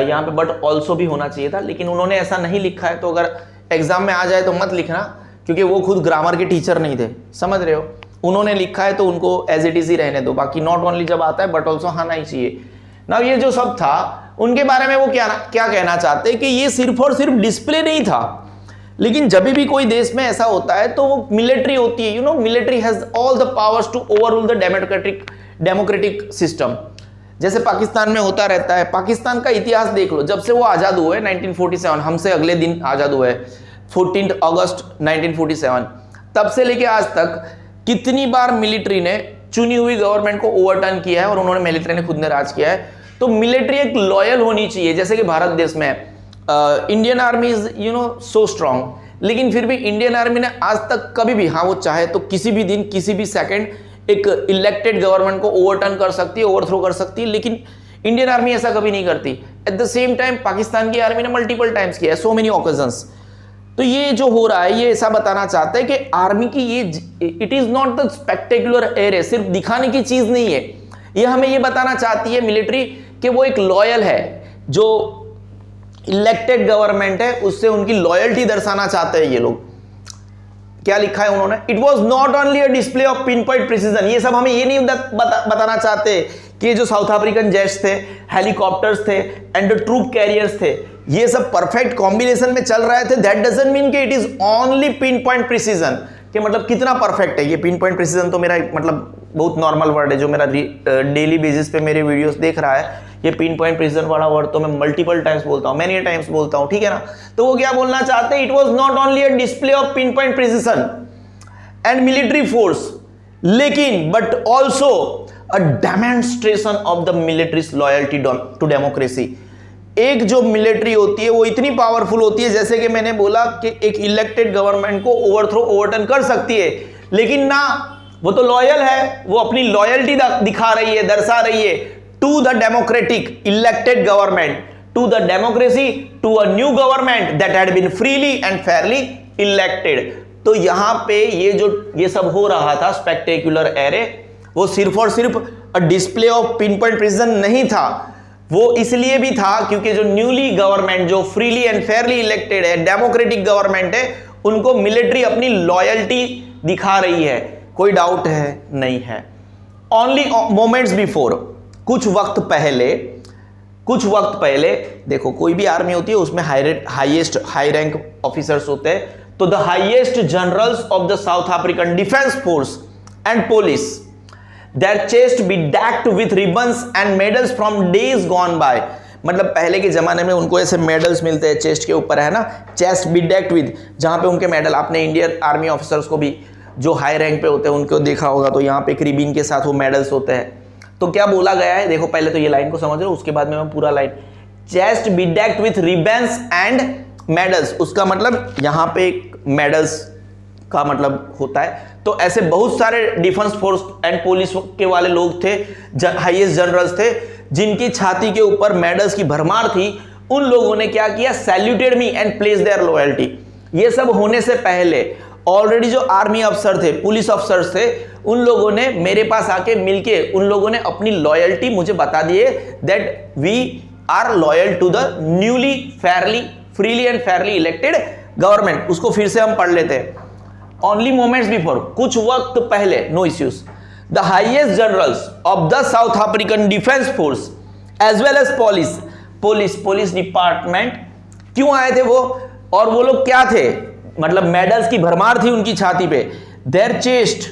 यहाँ पे बट ऑल्सो भी होना चाहिए था, लेकिन उन्होंने ऐसा नहीं लिखा है, तो अगर एग्जाम में आ जाए तो मत लिखना, क्योंकि वो खुद ग्रामर के टीचर नहीं थे, समझ रहे हो। उन्होंने लिखा है तो उनको एज इट इज ही रहने दो, बाकी नॉट ओनली जब आता है बट ऑल्सो आना ही चाहिए ना। ये जो सब था उनके बारे में वो क्या कहना चाहते हैं कि ये सिर्फ और सिर्फ डिस्प्ले नहीं था, लेकिन जब भी कोई देश में ऐसा होता है तो वो मिलिट्री होती है, you know, military has all the powers to overrule the democratic system, जैसे पाकिस्तान में होता रहता है। पाकिस्तान का इतिहास देख लो, जब से वो आज़ाद हुए 1947, हमसे अगले दिन आज़ाद हुए 14 अगस्त 1947, तब से लेके आज तक कितनी बार मिलिट्री ने चुनी हुई गवर्नमेंट को ओवरटर्न किया है और उन्होंने, मिलिट्री ने खुद ने राज किया है। तो मिलिट्री एक लॉयल होनी चाहिए, जैसे कि भारत देश में Indian army is you know so strong, लेकिन फिर भी इंडियन आर्मी ने आज तक कभी भी, हाँ वो चाहे तो किसी भी दिन किसी भी सेकंड एक इलेक्टेड गवर्नमेंट को ओवरटर्न कर सकती है, ओवरथ्रो कर सकती है, लेकिन इंडियन आर्मी ऐसा कभी नहीं करती। Eight the same time Pakistan की आर्मी ने मल्टीपल टाइम्स किया है, सो मेनी ओकेजन्स। तो ये जो हो रहा है ये ऐसा बताना चाहता है कि आर्मी की ये, it is not the spectacular array, सिर्फ दिखाने की चीज नहीं है, ये हमें ये बताना चाहती है मिलिट्री कि वो एक लॉयल है, जो इलेक्टेड गवर्नमेंट है उससे उनकी लॉयल्टी दर्शाना चाहते हैं ये लोग। क्या लिखा है उन्होंने? It was not only a display of pinpoint precision, ये सब हमें ये नहीं बताना चाहते कि जो साउथ अफ्रीकन जेट्स थे, हेलीकॉप्टर्स थे एंड ट्रूप कैरियर्स थे, ये सब परफेक्ट कॉम्बिनेशन में चल रहे थे, दैट डजंट मीन कि it is only pin point precision, कि मतलब कितना परफेक्ट है ये पिन पॉइंट प्रिसीजन। तो मेरा मतलब बहुत नॉर्मल वर्ड है, जो मेरा डेली बेसिस पे मेरे वीडियोस देख रहा है, ये पिन पॉइंट प्रिसीजन वाला वर्ड तो मैं मल्टीपल टाइम्स बोलता हूँ, मैनी टाइम्स बोलता हूँ, ठीक है ना। तो वो क्या बोलना चाहते हैं, it was not only a display of pinpoint precision and military force, लेकिन but also a demonstration of the military's loyalty to democracy. एक जो मिलिट्री होती है वो इतनी पावरफुल होती है, जैसे कि मैंने बोला कि एक इलेक्टेड गवर्नमेंट को ओवरटर्न कर सकती है, लेकिन ना, वो तो लॉयल है, वो अपनी लॉयल्टी दिखा रही है, दर्शा रही है to the democratic elected government, to the democracy, to a new government that had been freely and fairly elected. तो यहां पे ये सब हो रहा था स्पेक्टेकुलर एरे, वो सिर्फ और सिर्फ अ display of pinpoint precision नहीं था, वो इसलिए भी था क्योंकि जो न्यूली गवर्नमेंट, जो फ्रीली एंड फेयरली इलेक्टेड है, डेमोक्रेटिक गवर्नमेंट है, उनको मिलिट्री अपनी लॉयल्टी दिखा रही है, कोई डाउट है नहीं है। ओनली मोमेंट्स बिफोर, कुछ वक्त पहले देखो, कोई भी आर्मी होती है उसमें हाई रैंक ऑफिसर्स होते हैं, तो the highest generals of the South African defence force and police, their chest bedecked with ribbons and medals from days gone by। मतलब पहले के जमाने में उनको ऐसे मेडल्स मिलते हैं चेस्ट के ऊपर, है ना, चेस्ट bedecked with, जहां पे उनके मेडल, आपने इंडियन आर्मी ऑफिसर्स को भी जो हाई रैंक पे होते हैं उनको देखा होगा, तो यहाँ पे एक रिबिन के साथ वो मेडल्स होते हैं। तो क्या बोला गया है, देखो पहले तो ये लाइन को समझ लो, उसके बाद में मैं पूरा line, chest bedecked with ribbons and medals, उसका मतलब यहाँ पे मेडल्स का मतलब होता है। तो ऐसे बहुत सारे डिफेंस फोर्स एंड पुलिस के वाले लोग थे, हाईएस्ट जनरल्स थे, जिनकी छाती के ऊपर मेडल्स की भरमार थी। उन लोगों ने क्या किया, saluted me and place their loyalty. ये सब होने से पहले ऑलरेडी जो आर्मी अफसर थे, पुलिस अफसर्स थे, उन लोगों ने मेरे पास आके मिलके उन लोगों ने अपनी लॉयल्टी मुझे बता दिए, that we are loyal to the newly freely and fairly elected government. उसको फिर से हम पढ़ लेते हैं। Only moments before, कुछ वक्त पहले, no issues, the highest generals of the South African Defense Force as well as police department, क्यों आए थे वो, और वो लोग क्या थे, मतलब मेडल्स की भरमार थी उनकी छाती पे। their chest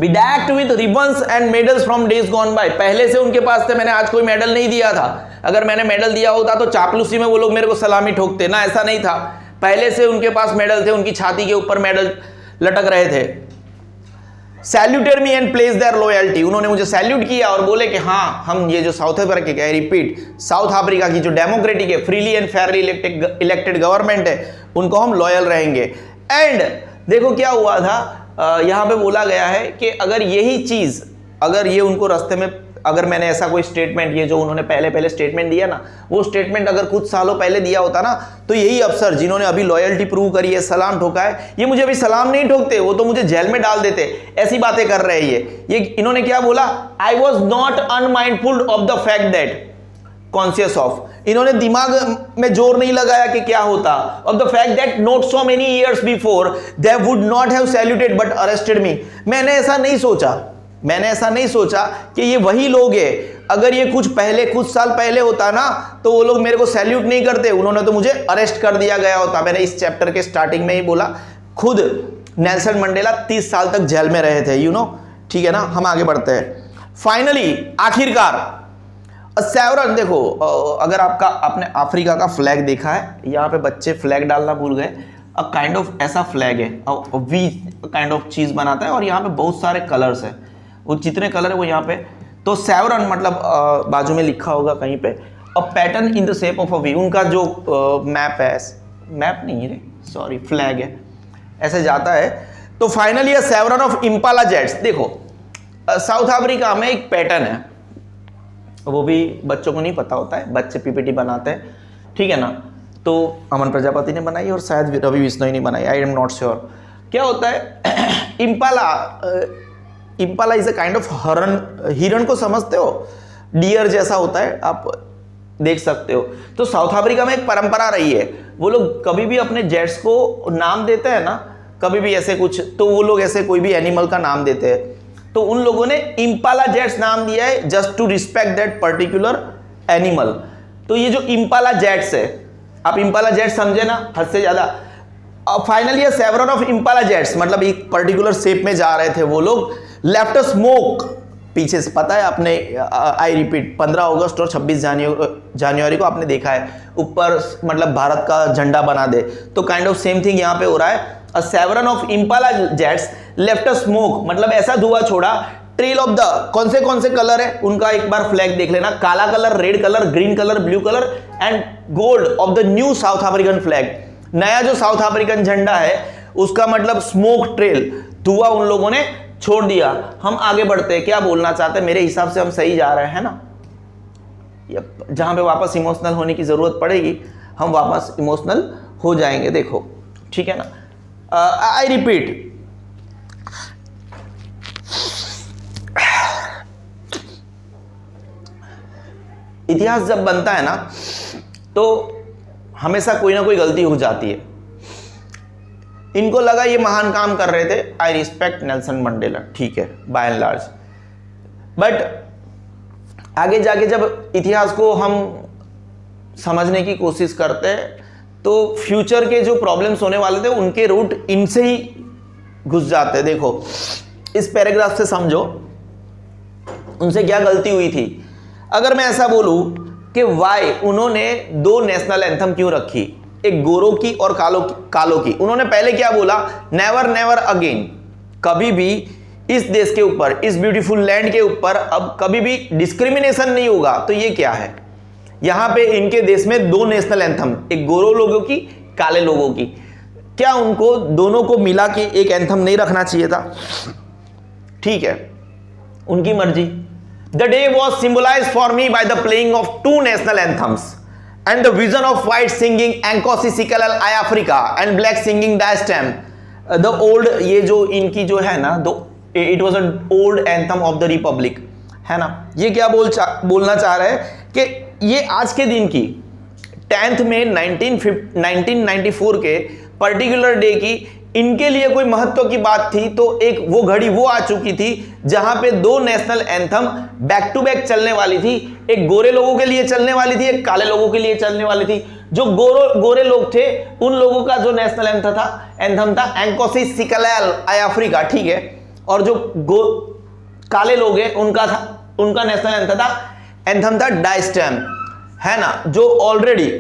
bedecked with ribbons and medals from days gone by, पहले से उनके पास थे, मैंने आज कोई मेडल नहीं दिया था। अगर मैंने मेडल दिया होता तो चापलूसी में वो लोग मेरे को सलामी ठोकते ना, ऐसा नहीं था, पहले से उनके पास मेडल थे, उनकी छाती के ऊपर मेडल लटक रहे थे। Saluted me and place their loyalty, उन्होंने मुझे सैल्यूट किया और बोले कि हाँ, हम ये जो साउथ अफ्रीका है, रिपीट, साउथ अफ्रीका की जो डेमोक्रेटिक है, freely and fairly elected government है, उनको हम लॉयल रहेंगे। एंड देखो क्या हुआ था, यहाँ पे बोला गया है कि अगर यही चीज, अगर ये उनको रास्ते में, अगर मैंने ऐसा कोई स्टेटमेंट, ये जो उन्होंने पहले स्टेटमेंट दिया ना, वो स्टेटमेंट अगर कुछ सालों पहले दिया होता ना, तो यही अफसर जिन्होंने अभी लॉयल्टी प्रूव करी है, सलाम ठोका है, ये मुझे अभी सलाम नहीं ठोकते, वो तो मुझे जेल में डाल देते। ऐसी बातें कर रहे हैं ये इन्होंने क्या बोला, I was not unmindful of the fact that conscious of, इन्होंने दिमाग में जोर नहीं लगाया कि क्या होता, of the fact that not so many years before they would not have saluted but arrested me. मैंने ऐसा नहीं सोचा कि ये वही लोग हैं। अगर ये कुछ साल पहले होता ना, तो वो लोग मेरे को सैल्यूट नहीं करते, उन्होंने तो मुझे अरेस्ट कर दिया गया होता। मैंने इस चैप्टर के स्टार्टिंग में ही बोला, खुद नेल्सन मंडेला 30 साल तक जेल में रहे थे, यू नो, ठीक है ना। हम आगे बढ़ते हैं। फाइनली, आखिरकार सेवरन, देखो अगर आपने अफ्रीका का फ्लैग देखा है, यहाँ पे बच्चे फ्लैग डालना भूल गए, अ काइंड ऑफ ऐसा फ्लैग है, वी काइंड ऑफ चीज बनाता है, और यहाँ पे बहुत सारे कलर्स है, वो जितने कलर है वो यहाँ पे, तो सेवरन मतलब बाजू में लिखा होगा कहीं पे, a pattern in the shape of a V, उनका जो मैप है, मैप नहीं है सॉरी, फ्लैग है, ऐसे जाता है। तो finally a chevron of Impala jets, देखो साउथ अफ्रीका में एक पैटर्न है, वो भी बच्चों को नहीं पता होता है, बच्चे पीपीटी बनाते हैं, ठीक है ना। तो अमन प्रजापति ने बनाई और शायद रवि बिश्नोई ने बनाई, आई एम नॉट श्योर। क्या होता है, Impala is a kind of हिरन को समझते हो, डियर जैसा होता है, आप देख सकते हो। तो साउथ अफ्रीका में एक परंपरा रही है, वो लोग कभी भी अपने जेट्स को नाम देते हैं ना, कभी भी ऐसे कुछ, तो वो लोग ऐसे कोई भी एनिमल का नाम देते हैं, तो उन लोगों ने इम्पाला जेट्स नाम दिया है just to respect that particular animal, तो ये जो इम्पाला जेट्स है, आप इम्पाला जेट समझे ना, हद से ज्यादा। फाइनली ये सेवरन ऑफ इम्पाला जेट्स, मतलब एक पर्टिकुलर शेप में जा रहे थे वो लोग, लेफ्ट स्मोक पीछे से, पता है आपने, आई रिपीट 15 अगस्त और 26 जनवरी को आपने देखा है ऊपर मतलब भारत का झंडा बना दे, तो काइंड ऑफ सेम थिंग यहाँ पे हो रहा है। A chevron of Impala jets left smoke, मतलब ऐसा धुआं छोड़ा, ट्रेल ऑफ द, कौन से कलर है उनका एक बार फ्लैग देख लेना, काला colour, red colour, green colour, blue colour and gold of the new south African flag. नया जो साउथ अफ्रीकन झंडा है उसका मतलब स्मोक ट्रेल, धुआं उन लोगों ने छोड़ दिया। हम आगे बढ़ते हैं, क्या बोलना चाहते हैं, मेरे हिसाब से हम सही जा रहे हैं ना, जहां पे वापस इमोशनल होने की जरूरत पड़ेगी हम वापस इमोशनल हो जाएंगे, देखो ठीक है ना। आई रिपीट, इतिहास जब बनता है ना तो हमेशा कोई ना कोई गलती हो जाती है। इनको लगा ये महान काम कर रहे थे, आई रिस्पेक्ट नेल्सन मंडेला, ठीक है बाय एंड लार्ज, बट आगे जाके जब इतिहास को हम समझने की कोशिश करते हैं तो फ्यूचर के जो प्रॉब्लम्स होने वाले थे उनके रूट इनसे ही घुस जाते हैं। देखो इस पैराग्राफ से समझो उनसे क्या गलती हुई थी। अगर मैं ऐसा बोलूं कि वाई उन्होंने दो नेशनल एंथम क्यों रखी, एक गोरों की और कालों की। उन्होंने पहले क्या बोला, नेवर नेवर अगेन, कभी भी इस देश के ऊपर, इस ब्यूटीफुल लैंड के ऊपर अब कभी भी डिस्क्रिमिनेशन नहीं होगा। तो ये क्या है, यहां पे इनके देश में दो नेशनल एंथम, एक गोरों लोगों की, काले लोगों की, क्या उनको दोनों को मिला के एक एंथम नहीं रखना चाहिए था? ठीक है, उनकी मर्जी। The day was symbolised for me by the playing of two national anthems and the vision of white singing Nkosi Sikelel iAfrika and black singing Die Stem the old, ये जो इनकी जो है ना, it was a old anthem of the republic, है ना। ये क्या बोलना चाह रहे हैं कि ये आज के दिन की 10th में 1994 के पर्टिकुलर डे की इनके लिए कोई महत्व की बात थी, तो एक वो घड़ी वो आ चुकी थी जहां पे दो national anthem back to back चलने वाली थी। एक गोरे लोगों के लिए चलने वाली थी, एक काले लोगों के लिए चलने वाली थी। जो गोरे लोग थे उन लोगों का जो नेशनल एंथम था एंकोसी सिकलल आई अफ्रीका, ठीक है, और जो काले लोग हैं उनका नेशनल एंथम था डायस्टेम, है ना, जो ऑलरेडी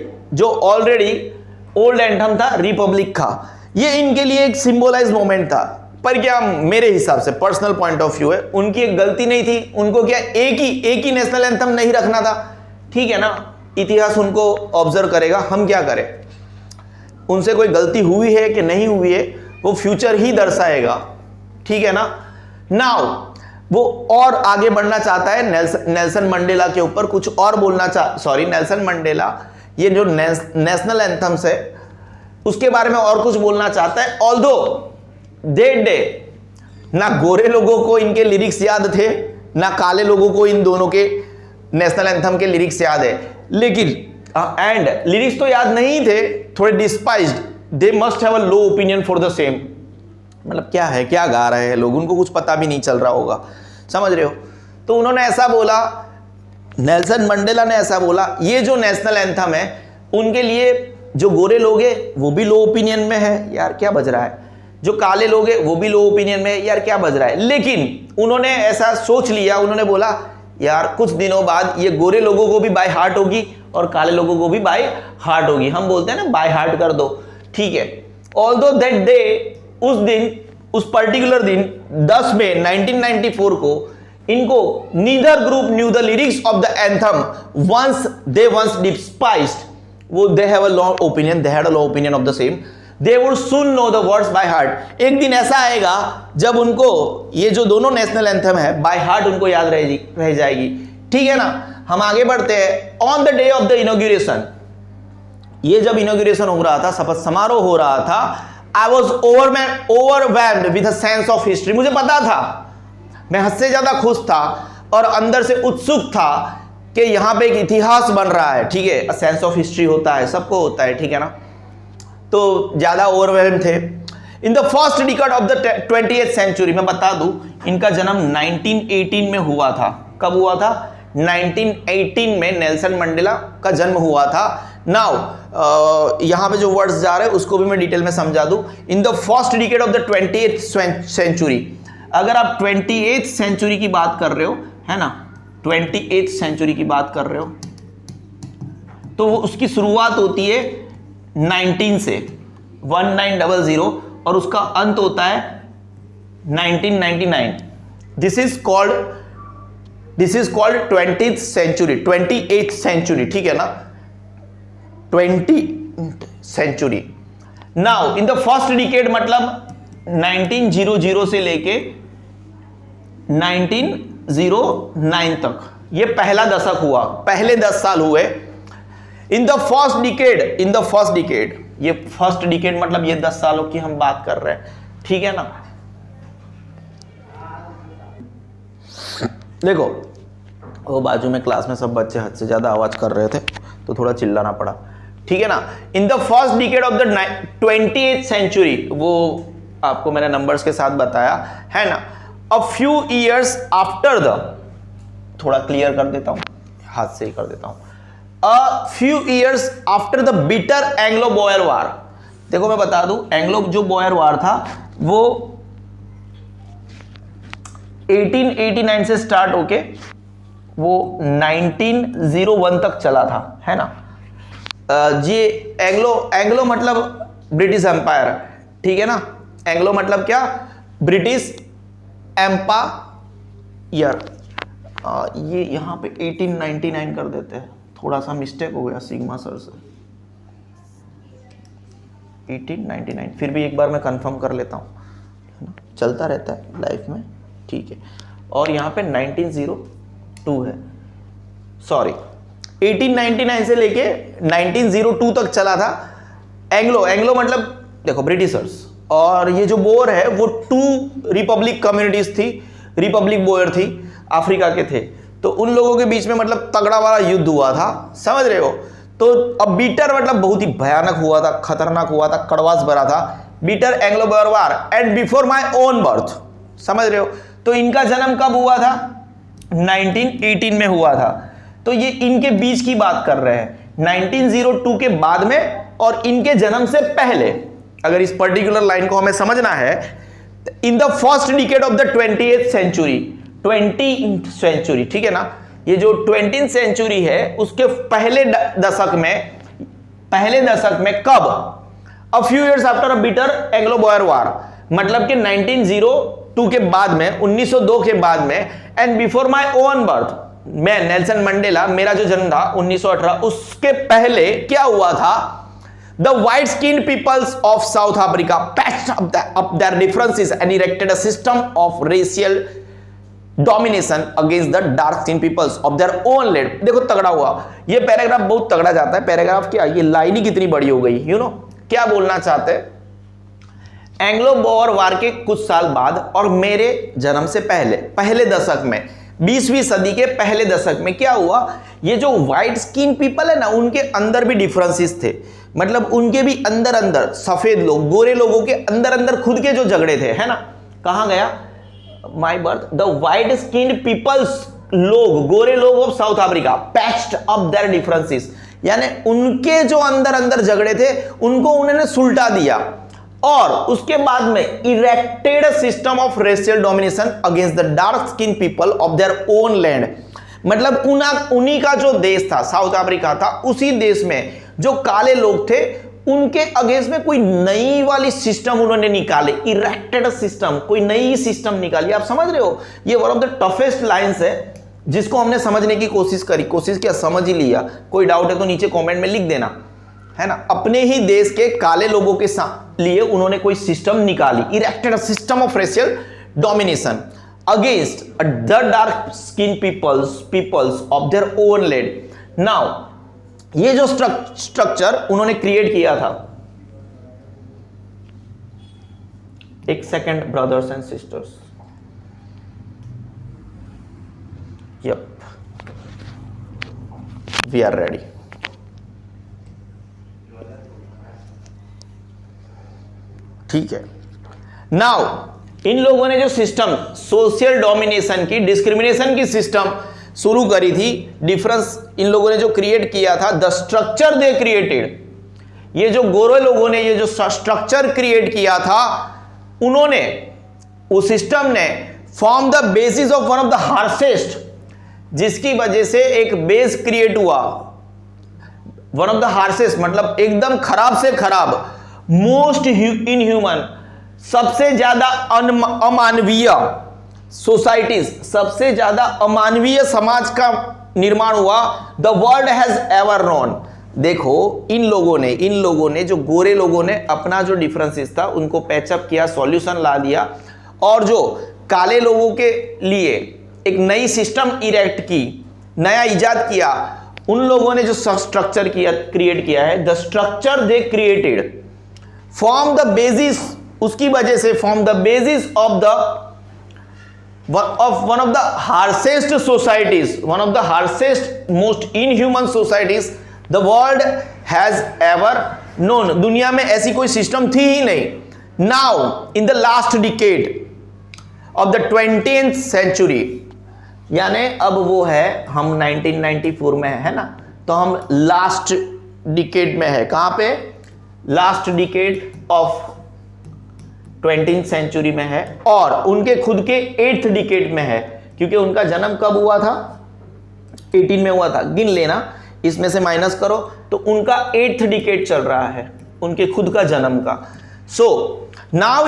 ओल्ड एंथम था रिपब्लिक का। ये इनके लिए एक सिंबलाइज मोमेंट था। पर क्या मेरे हिसाब से पर्सनल पॉइंट ऑफ व्यू है, उनकी एक गलती नहीं थी, उनको क्या एक ही नेशनल एंथम नहीं रखना था, ठीक है ना। इतिहास उनको ऑब्जर्व करेगा, हम क्या करें, उनसे कोई गलती हुई है कि नहीं हुई है वो फ्यूचर ही दर्शाएगा, ठीक है ना। नाउ वो और आगे बढ़ना चाहता है नेल्सन मंडेला के ऊपर कुछ और बोलना नेल्सन मंडेला ये जो नेशनल एंथम्स है उसके बारे में और कुछ बोलना चाहता है। ऑल्दो दैट डे ना गोरे लोगों को इनके लिरिक्स याद थे ना काले लोगों को इन दोनों के नेशनल एंथम के लिरिक्स याद है, लेकिन एंड लिरिक्स तो याद नहीं थे, थोड़े डिस्पाइज्ड, they must have a low opinion for the same, मतलब क्या है, क्या गा रहे हैं लोग, उनको कुछ पता भी नहीं चल रहा होगा, समझ रहे हो। तो उन्होंने ऐसा बोला, नेल्सन मंडेला ने ऐसा बोला, ये जो नेशनल एंथम है उनके लिए जो गोरे लोग हैं वो भी लो ओपिनियन में है, यार क्या बज रहा है, जो काले लोग हैं वो भी लो ओपिनियन में है, यार क्या बज रहा है। लेकिन उन्होंने ऐसा सोच लिया, उन्होंने बोला यार कुछ दिनों बाद ये गोरे लोगों को भी बाय हार्ट होगी और काले लोगों को भी बाय हार्ट होगी, हम बोलते हैं ना बाय हार्ट कर दो, ठीक है। ऑल्दो दैट डे, उस पर्टिकुलर दिन 10 मई 1994 को इनको neither group knew the lyrics of the anthem once despised, वो they have a low opinion, they had a low opinion of the same, they would soon know the words by heart. एक दिन ऐसा आएगा जब उनको ये जो दोनों नेशनल एंथम है बाय हार्ट उनको याद रह जाएगी, ठीक है ना। हम आगे बढ़ते हैं। On the day of the inauguration, ये जब इनॉग्रेशन हो रहा था, शपथ समारोह हो रहा था, I was overwhelmed with a sense of history, मुझे पता था, मैं हद से ज्यादा खुश था और अंदर से उत्सुक था कि यहां पे एक इतिहास बन रहा है, ठीक है। सेंस ऑफ हिस्ट्री होता है, सबको होता है, ठीक है ना। तो ज्यादा ओवरवेल्म थे। In the first decade of the 20th century, मैं बता दूं इनका जन्म 1918 में हुआ था। कब हुआ था? 1918 में नेल्सन मंडेला का जन्म हुआ था। नाउ यहां पे जो वर्ड्स जा रहे हैं उसको भी मैं डिटेल में समझा दूं। In the first decade of the 20th century, अगर आप 28th सेंचुरी की बात कर रहे हो, है ना, 28th सेंचुरी की बात कर रहे हो, तो वो उसकी शुरुआत होती है 19 से 1900 और उसका अंत होता है 1999। This is called 20th century, 28th century, ठीक है ना, 20th century. Now in the first decade मतलब 1900 से लेके 1909 तक, ये पहला दशक हुआ, पहले 10 साल हुए। इन द फर्स्ट डिकेड, ये फर्स्ट डिकेड मतलब ये 10 सालों की हम बात कर रहे हैं, ठीक है ना। देखो वो बाजू में क्लास में सब बच्चे हद से ज्यादा आवाज कर रहे थे तो थोड़ा चिल्लाना पड़ा, ठीक है ना। In the first decade of the 28th century, वो आपको मैंने नंबर्स के साथ बताया, है ना। A few years after the, थोड़ा क्लियर कर देता हूं, हाथ से ही कर देता हूं। A few years after the bitter Anglo Boer war, देखो मैं बता दूं, एंग्लो जो बॉयर वार था वो 1889 से स्टार्ट होके वो 1901 तक चला था, है ना। ये एंग्लो मतलब ब्रिटिश एम्पायर, ठीक है ना। एंग्लो मतलब क्या, ब्रिटिश एम्पायर। ये यहां पे 1899 कर देते हैं, थोड़ा सा मिस्टेक हो गया सिग्मा सर से, 1899, फिर भी एक बार मैं कंफर्म कर लेता हूं, चलता रहता है लाइफ में, ठीक है। और यहां पे 1902 है, सॉरी 1899 से लेके 1902 तक चला था एंग्लो मतलब देखो ब्रिटिशर्स। और ये जो बोर है वो 2 रिपब्लिक कम्युनिटीज थी, रिपब्लिक बोयर थी, अफ्रीका के थे, तो उन लोगों के बीच में मतलब तगड़ा वाला युद्ध हुआ था, समझ रहे हो। तो अब बीटर मतलब बहुत ही भयानक हुआ था, खतरनाक हुआ था, कड़वास भरा था, bitter Anglo Boer war and before my own birth, समझ रहे हो। तो इनका जन्म कब हुआ था, 1918 में हुआ था। तो ये इनके बीच की बात कर रहे हैं, 1902 के बाद में और इनके जन्म से पहले। अगर इस पर्टिकुलर लाइन को हमें समझना है, in the first decade of the 20th century, ठीक है ना। ये जो 20th सेंचुरी है उसके पहले दशक में कब, a few years after a bitter Anglo Boer war, मतलब कि 1902 के बाद में, 1902 के बाद में, and before my own birth, मैं नेल्सन मंडेला, मेरा जो जन्म था 1918, उसके पहले क्या हुआ था, the white skin peoples of South Africa patched up their differences and erected a system of racial domination against the dark skin peoples of their own land. देखो तगड़ा हुआ, ये पैराग्राफ बहुत तगड़ा जाता है। पैराग्राफ क्या, ये लाइन ही कितनी बड़ी हो गई, यू नो क्या बोलना चाहते हैं। एंग्लो बॉयर वार के कुछ साल बाद और मेरे जन्म से पहले दशक में, 20वीं सदी के पहले दशक में क्या हुआ, ये जो व्हाइट स्किन पीपल है ना, उनके अंदर भी डिफरेंसेस थे, मतलब उनके भी अंदर सफेद लोग, गोरे लोगों के अंदर खुद के जो झगड़े थे, है ना। कहां गया my birth, the white skin peoples, लोग, गोरे लोग of South Africa patched up their differences, यानी उनके जो अंदर झगड़े थे उनको उन्होंने सुलटा दिया और उसके बाद में erected system of racial domination against the dark skin people of their own land, मतलब उन्हीं का जो देश था, साउथ अफ्रीका था, उसी देश में जो काले लोग थे उनके अगेंस्ट में कोई नई वाली सिस्टम उन्होंने निकाले, इरेक्टेड सिस्टम, कोई नई सिस्टम निकाली। आप समझ रहे हो, ये one of the toughest lines है जिसको हमने समझने की कोशिश किया, समझ ही लिया। कोई डाउट है तो नीचे कमेंट में लिख देना, है ना। अपने ही देश के काले लोगों के लिए उन्होंने कोई सिस्टम निकाली, erected a system of racial domination against the dark skin peoples of their own land. Now ये जो स्ट्रक्चर उन्होंने क्रिएट किया था, एक second brothers and sisters, yup we are ready. ठीक है, नाउ इन लोगों ने जो सिस्टम सोशल डोमिनेशन की, डिस्क्रिमिनेशन की सिस्टम, शुरू करी थी, डिफरेंस इन लोगों ने जो क्रिएट किया था, द स्ट्रक्चर दे क्रिएटेड, ये जो गोरे लोगों ने ये जो स्ट्रक्चर क्रिएट किया था, उन्होंने, उस सिस्टम ने form the basis of one of the harshest, जिसकी वजह से एक बेस क्रिएट हुआ, वन ऑफ द हार्शेस्ट मतलब एकदम खराब से खराब, मोस्ट इनह्यूमन, सबसे ज्यादा अमानवीय सोसाइटीज, सबसे ज्यादा अमानवीय समाज का निर्माण हुआ the world has ever known. देखो इन लोगों ने जो गोरे लोगों ने अपना जो डिफरेंसेस था उनको पैचअप किया, सॉल्यूशन ला दिया, और जो काले लोगों के लिए एक नई सिस्टम इरेक्ट की, नया इजाद किया, उन लोगों ने जो स्ट्रक्चर क्रिएट किया है, the structure they created form the basis, उसकी वजह से form the basis of one of the harshest societies, one of the harshest most inhuman societies the world has ever known. दुनिया में ऐसी कोई सिस्टम थी ही नहीं। Now in the last decade of the 20th century, यानी अब वो है, हम 1994 में है ना, तो हम लास्ट डिकेड में है। कहां पे? Last decade of 20th century में है, और उनके खुद के 8th डिकेड में है, क्योंकि उनका जन्म कब हुआ था? 18 में हुआ था। गिन लेना, इसमें से माइनस करो तो उनका 8th डिकेड चल रहा है, उनके खुद का जन्म का। So now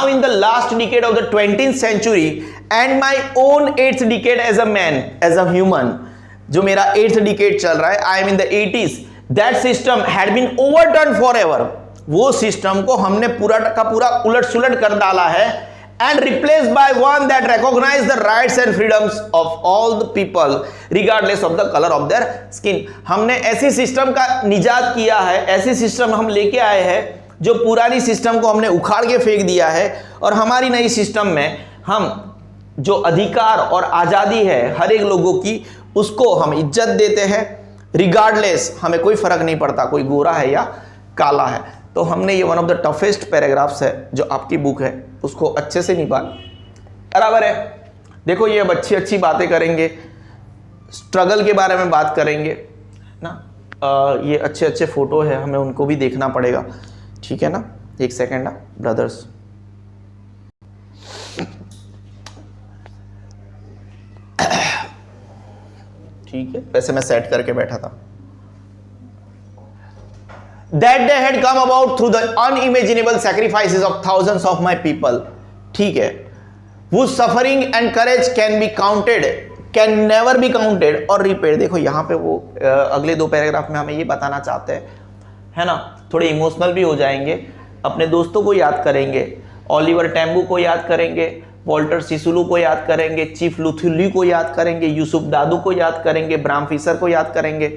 in the last decade of the 20th century and my own 8th decade as a man, as a human, जो मेरा 8th decade चल रहा है, I am in the 80s, that system had been overturned forever। वो system को हमने पूरा का पूरा उलट सुलट कर डाला है, and replaced by one that recognize the rights and freedoms of all the people regardless of the color of their skin। हमने ऐसी सिस्टम का निजात किया है, ऐसी सिस्टम हम लेके आए हैं जो पुरानी सिस्टम को हमने उखाड़ के फेंक दिया है, और हमारी नई सिस्टम में हम जो अधिकार और आज़ादी है हर एक लोगों की, उसको हम इज्जत देते हैं, रिगार्डलेस, हमें कोई फर्क नहीं पड़ता कोई गोरा है या काला है। तो हमने ये one of the toughest paragraphs है जो आपकी बुक है उसको अच्छे से निकाल बराबर है। देखो ये अब अच्छी अच्छी बातें करेंगे, स्ट्रगल के बारे में बात करेंगे ना, ये अच्छे अच्छे फोटो है, हमें उनको भी देखना पड़ेगा, ठीक है ना। एक सेकेंड ब्रदर्स, ठीक है, वैसे मैं सेट करके बैठा था। That day had come about through the unimaginable sacrifices of thousands of my people। ठीक है, whose suffering and courage can be counted, can never be counted or repaid। देखो यहाँ पे वो अगले दो पैराग्राफ में हमें ये बताना चाहते हैं, है ना, थोड़े इमोशनल भी हो जाएंगे, अपने दोस्तों को याद करेंगे, ओलिवर टैम्बू को याद करेंगे, वॉल्टर सिसुलू को याद करेंगे, चीफ लुथुली को याद करेंगे, यूसुफ दादू को याद करेंगे, ब्राम फिशर को याद करेंगे,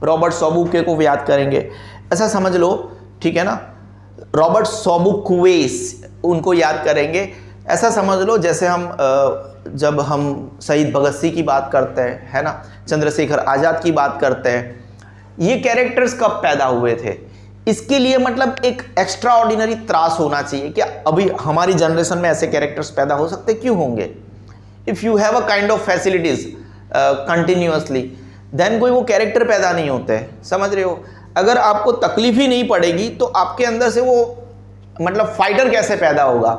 रॉबर्ट सोबुके को याद करेंगे, ऐसा समझ लो, ठीक है ना। रॉबर्ट सोबुक्वेस उनको याद करेंगे, ऐसा समझ लो जैसे हम जब हम शहीद भगत सिंह की बात करते हैं, है ना, चंद्रशेखर आज़ाद की बात करते हैं, ये कैरेक्टर्स कब पैदा हुए थे, इसके लिए मतलब एक एक्स्ट्रा ऑर्डिनरी त्रास होना चाहिए। क्या अभी हमारी जनरेशन में ऐसे कैरेक्टर्स पैदा हो सकते? क्यों होंगे? If you have a kind of facilities continuously, then कोई वो कैरेक्टर पैदा नहीं होते, समझ रहे हो। अगर आपको तकलीफ ही नहीं पड़ेगी तो आपके अंदर से वो मतलब फाइटर कैसे पैदा होगा?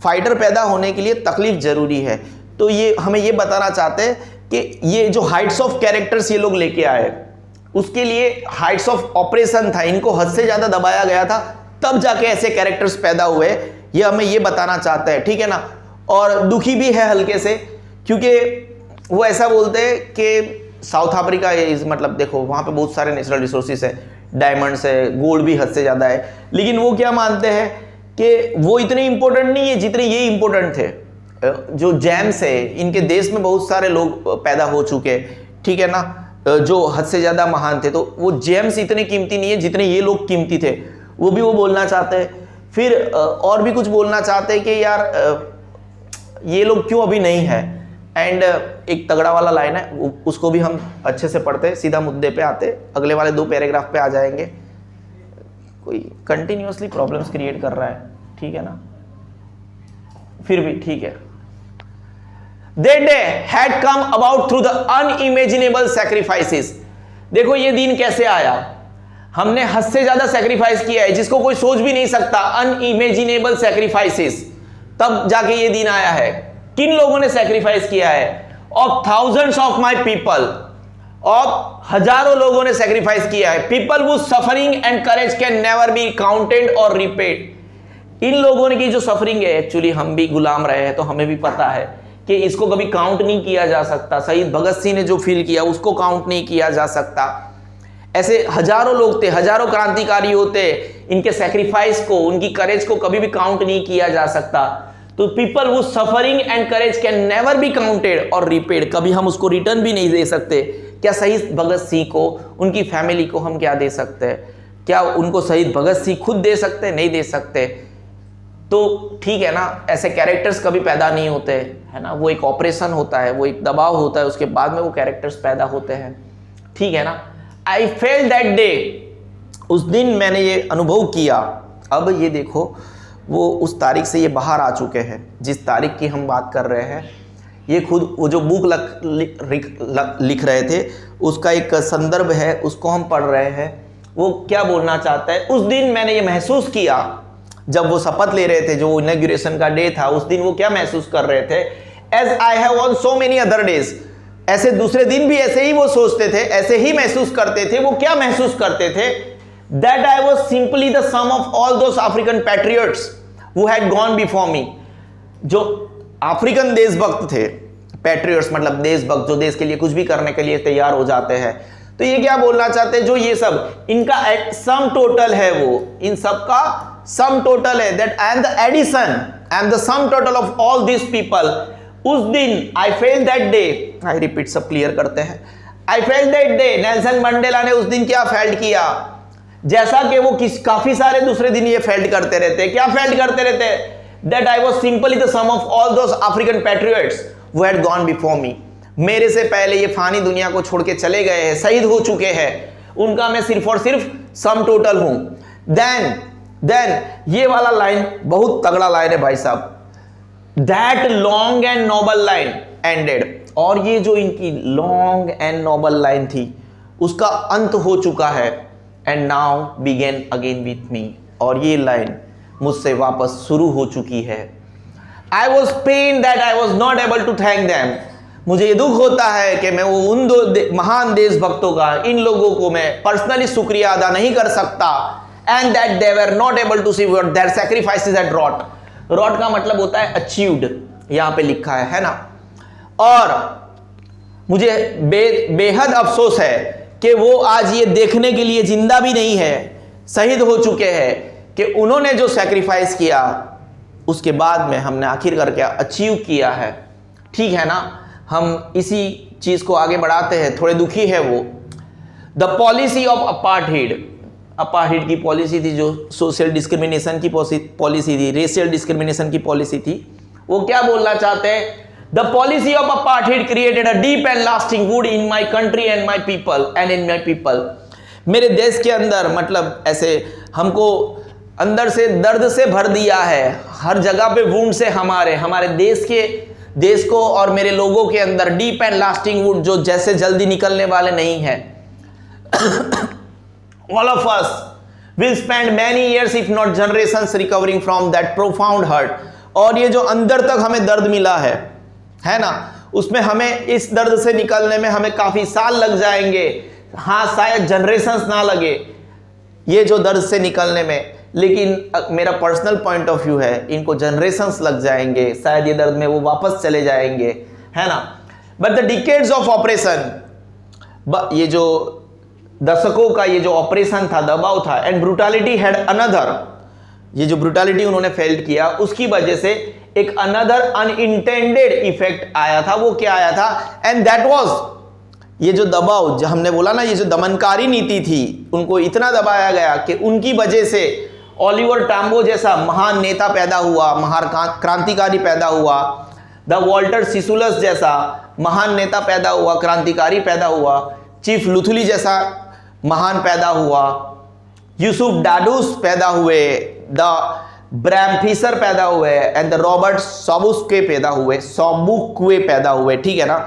फाइटर पैदा होने के लिए तकलीफ जरूरी है। तो ये हमें ये बताना चाहते हैं कि ये जो हाइट्स ऑफ कैरेक्टर्स ये लोग लेके आए, उसके लिए हाइट्स ऑफ ऑपरेशन था, इनको हद से ज़्यादा दबाया गया था, तब जाके ऐसे कैरेक्टर्स पैदा हुए, ये हमें ये बताना चाहते हैं, ठीक है ना। और दुखी भी है हल्के से, क्योंकि वो ऐसा बोलते हैं कि साउथ अफ्रीका इज, मतलब देखो वहाँ पे बहुत सारे नेचुरल रिसोर्सेज है, डायमंड्स है, गोल्ड भी हद से ज़्यादा है, लेकिन वो क्या मानते हैं कि वो इतने इंपॉर्टेंट नहीं है जितने ये इंपॉर्टेंट थे। जो जेम्स है, इनके देश में बहुत सारे लोग पैदा हो चुके, ठीक है ना, जो हद से ज़्यादा महान थे, तो वो जेम्स इतने कीमती नहीं है जितने ये लोग कीमती थे, वो भी वो बोलना चाहते हैं। फिर और भी कुछ बोलना चाहते हैं कि यार ये लोग क्यों अभी नहीं है। एंड एक तगड़ा वाला लाइन है, उसको भी हम अच्छे से पढ़ते हैं, सीधा मुद्दे पे आते, अगले वाले दो पैराग्राफ पे आ जाएंगे। कोई कंटिन्यूअसली प्रॉब्लम्स क्रिएट कर रहा है, ठीक है ना, फिर भी ठीक है। That day had come about through the unimaginable sacrifices. देखो ये दिन कैसे आया, हमने हद से ज्यादा सैक्रिफाइस किया है जिसको कोई सोच भी नहीं सकता, अनइमेजिनेबल सैक्रिफाइसेस, तब जाके ये दिन आया है। किन लोगों ने सैक्रिफाइस किया है? Of thousands of my people, और हजारों लोगों ने सैक्रिफाइस किया है। पीपल वो suffering and courage can never be counted और रिपेड। इन लोगों ने की जो सफरिंग है, एक्चुअली हम भी गुलाम रहे हैं तो हमें भी पता है कि इसको कभी काउंट नहीं किया जा सकता। शहीद भगत सिंह ने जो फील किया उसको काउंट नहीं किया जा सकता। ऐसे हजारों लोग थे, हजारों क्रांतिकारी होते, इनके सैक्रिफाइस को, उनकी करेज को कभी भी काउंट नहीं किया जा सकता। तो पीपल वो suffering and courage can never be counted और रिपेड, कभी हम उसको रिटर्न भी नहीं दे सकते। क्या शहीद भगत सिंह को, उनकी फैमिली को हम क्या दे सकते हैं? क्या उनको शहीद भगत सिंह खुद दे सकते? नहीं दे सकते। तो ठीक है ना, ऐसे कैरेक्टर्स कभी पैदा नहीं होते, है ना, वो एक ऑपरेशन होता है, वो एक दबाव होता है, उसके बाद में वो कैरेक्टर्स पैदा होते हैं, ठीक है ना। आई फेल्ट दैट डे, उस दिन मैंने ये अनुभव किया। अब ये देखो, वो उस तारीख से ये बाहर आ चुके हैं जिस तारीख की हम बात कर रहे हैं। ये खुद वो जो बुक लिख रहे थे उसका एक संदर्भ है, उसको हम पढ़ रहे हैं। वो क्या बोलना चाहता है? उस दिन मैंने ये महसूस किया, जब वो शपथ ले रहे थे, जो इनॉग्रेशन का डे था, उस दिन वो क्या महसूस कर रहे थे? As I have on so many other days, ऐसे दूसरे दिन भी ऐसे ही वो सोचते थे, ऐसे ही महसूस करते थे। वो क्या महसूस करते थे? That I was simply the sum of all those African patriots who had gone before me. जो अफ्रीकन देशभक्त थे, पैट्रियट्स मतलब देशभक्त, जो देश के लिए कुछ भी करने के लिए तैयार हो जाते हैं। तो ये क्या बोलना चाहते हैं? जो ये सब इनका सम टोटल है, वो इन सब का सम टोटल है, that I am the addition, I am the sum total of all this people. उस दिन I felt that day, I repeat, सब क्लियर करते हैं। I felt that day, Nelson Mandela ने उस दिन क्या फेल्ट किया? जैसा कि वो काफी सारे दूसरे दिन ये फेल्ट करते रहते। क्या फेल्ट करते रहते? That I was simply the sum of all those African patriots who had gone before me. मेरे से पहले ये फानी दुनिया को छोड़ के चले गए हैं, शहीद हो चुके हैं, उनका मैं सिर्फ और सिर्फ सम टोटल हूं। देन ये वाला लाइन बहुत तगड़ा लाइन है भाई साहब। That long and noble line ended, और ये जो इनकी लॉन्ग एंड नोबल लाइन थी उसका अंत हो चुका है। And now begin again with me, और ये लाइन मुझसे वापस शुरू हो चुकी है। I was pain that I was not able to thank them, मुझे ये दुख होता है कि मैं वो उन दो महान देशभक्तों का, इन लोगों को मैं पर्सनली शुक्रिया अदा नहीं कर सकता। And that they were not able to see what their sacrifices had wrought. Wrought का मतलब होता है अचीव्ड, यहां पे लिखा है ना। और मुझे बेहद अफसोस है कि वो आज ये देखने के लिए जिंदा भी नहीं है, शहीद हो चुके हैं, कि उन्होंने जो सैक्रिफाइस किया उसके बाद में हमने आखिर करके अचीव किया है, ठीक है ना। हम इसी चीज को आगे बढ़ाते हैं, थोड़े दुखी है वो। The policy of apartheid, apartheid की पॉलिसी थी, जो सोशल डिस्क्रिमिनेशन की पॉलिसी थी, रेशियल डिस्क्रिमिनेशन की पॉलिसी थी। वो क्या बोलना चाहते हैं? The policy of apartheid created a deep and lasting would in my country and my people and in my people. मेरे देश के अंदर, मतलब ऐसे हमको अंदर से दर्द से भर दिया है, हर जगह पे वुंड से हमारे देश को और मेरे लोगों के अंदर डीप एंड लास्टिंग वुड, जो जैसे जल्दी निकलने वाले नहीं है। All of us will spend many years if not generations recovering from that profound hurt। और ये जो अंदर तक हमें दर्द मिला है ना, उसमें हमें इस दर्द से निकलने में हमें काफी साल लग जाएंगे। हाँ, शायद जनरेशंस ना लगे ये जो दर्द से निकलने में, लेकिन मेरा पर्सनल पॉइंट ऑफ व्यू है, इनको जनरेशंस लग जाएंगे, शायद ये दर्द में वो वापस चले जाएंगे, है ना। But the decades of operation, ये जो दशकों का ये जो ऑपरेशन था, दबाव था, एंड ब्रूटलिटी हैड अनदर, ये जो ब्रूटलिटी उन्होंने फेल्ट किया उसकी वजह से एक अनदर अनइंटेंडेड इफेक्ट आया था। वो क्या आया था? एंड दैट वाज, ये जो दबाव, जो हमने बोला ना, ये जो दमनकारी नीति थी, उनको इतना दबाया गया कि उनकी वजह से ओलिवर टाम्बो जैसा महान नेता पैदा हुआ, महान क्रांतिकारी पैदा हुआ, द वॉल्टर सिसुलस जैसा महान नेता पैदा हुआ, क्रांतिकारी पैदा हुआ, चीफ लुथुली जैसा महान पैदा हुआ, यूसुफ डाडूस पैदा हुए, ब्रैम फीसर पैदा हुए एंड द रॉबर्ट सोबुस्के पैदा हुए, ठीक है ना।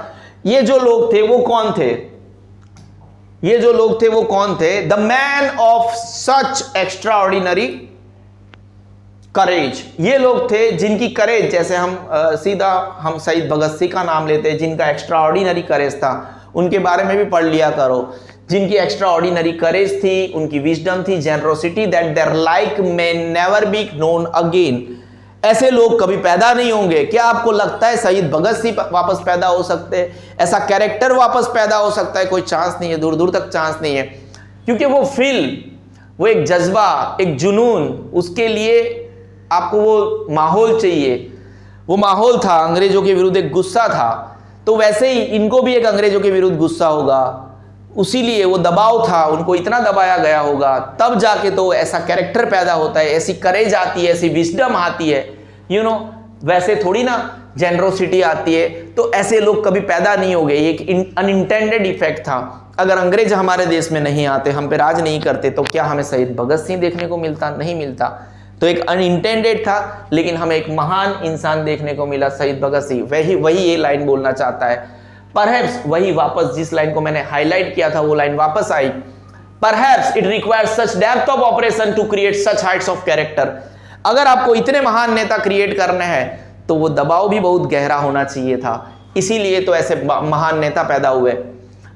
ये जो लोग थे वो कौन थे? The man of such extraordinary courage. ये लोग थे जिनकी करेज, जैसे हम शहीद भगत सिंह का नाम लेते हैं, जिनका एक्स्ट्राऑर्डिनरी करेज था, उनके बारे में भी पढ़ लिया करो। जिनकी एक्स्ट्राऑर्डिनरी करेज थी, उनकी विजडम थी, generosity, that their like may never be known again. ऐसे लोग कभी पैदा नहीं होंगे। क्या आपको लगता है शहीद भगत सिंह वापस पैदा हो सकते हैं? ऐसा कैरेक्टर वापस पैदा हो सकता है? कोई चांस नहीं है, दूर दूर तक चांस नहीं है। क्योंकि वो वो एक जज्बा, एक जुनून, उसके लिए आपको वो माहौल चाहिए। वो माहौल था, अंग्रेजों के विरुद्ध एक गुस्सा था, तो वैसे ही इनको भी एक अंग्रेजों के विरुद्ध गुस्सा होगा। उसीलिए वो दबाव था, उनको इतना दबाया गया होगा, तब जाके तो ऐसा कैरेक्टर पैदा होता है, ऐसी करेज आती है, ऐसी विजडम आती है, वैसे थोड़ी ना जेनरोसिटी आती है। तो ऐसे लोग कभी पैदा नहीं हो गए। एक अनइंटेंडेड इफेक्ट था। अगर अंग्रेज हमारे देश में नहीं आते, हम पे राज नहीं करते, तो क्या हमें शहीद भगत सिंह देखने को मिलता? नहीं मिलता। तो एक अनइंटेंडेड था, लेकिन हमें एक महान इंसान देखने को मिला, शहीद भगत सिंह। वही ये लाइन बोलना चाहता है। परहैप्स वही वापस, जिस लाइन को मैंने हाईलाइट किया था, वो लाइन वापस आई। Perhaps it requires such depth of operation to create such heights of character. अगर आपको इतने महान नेता क्रिएट करने हैं, तो वो दबाव भी बहुत गहरा होना चाहिए था। इसीलिए तो ऐसे महान नेता पैदा हुए।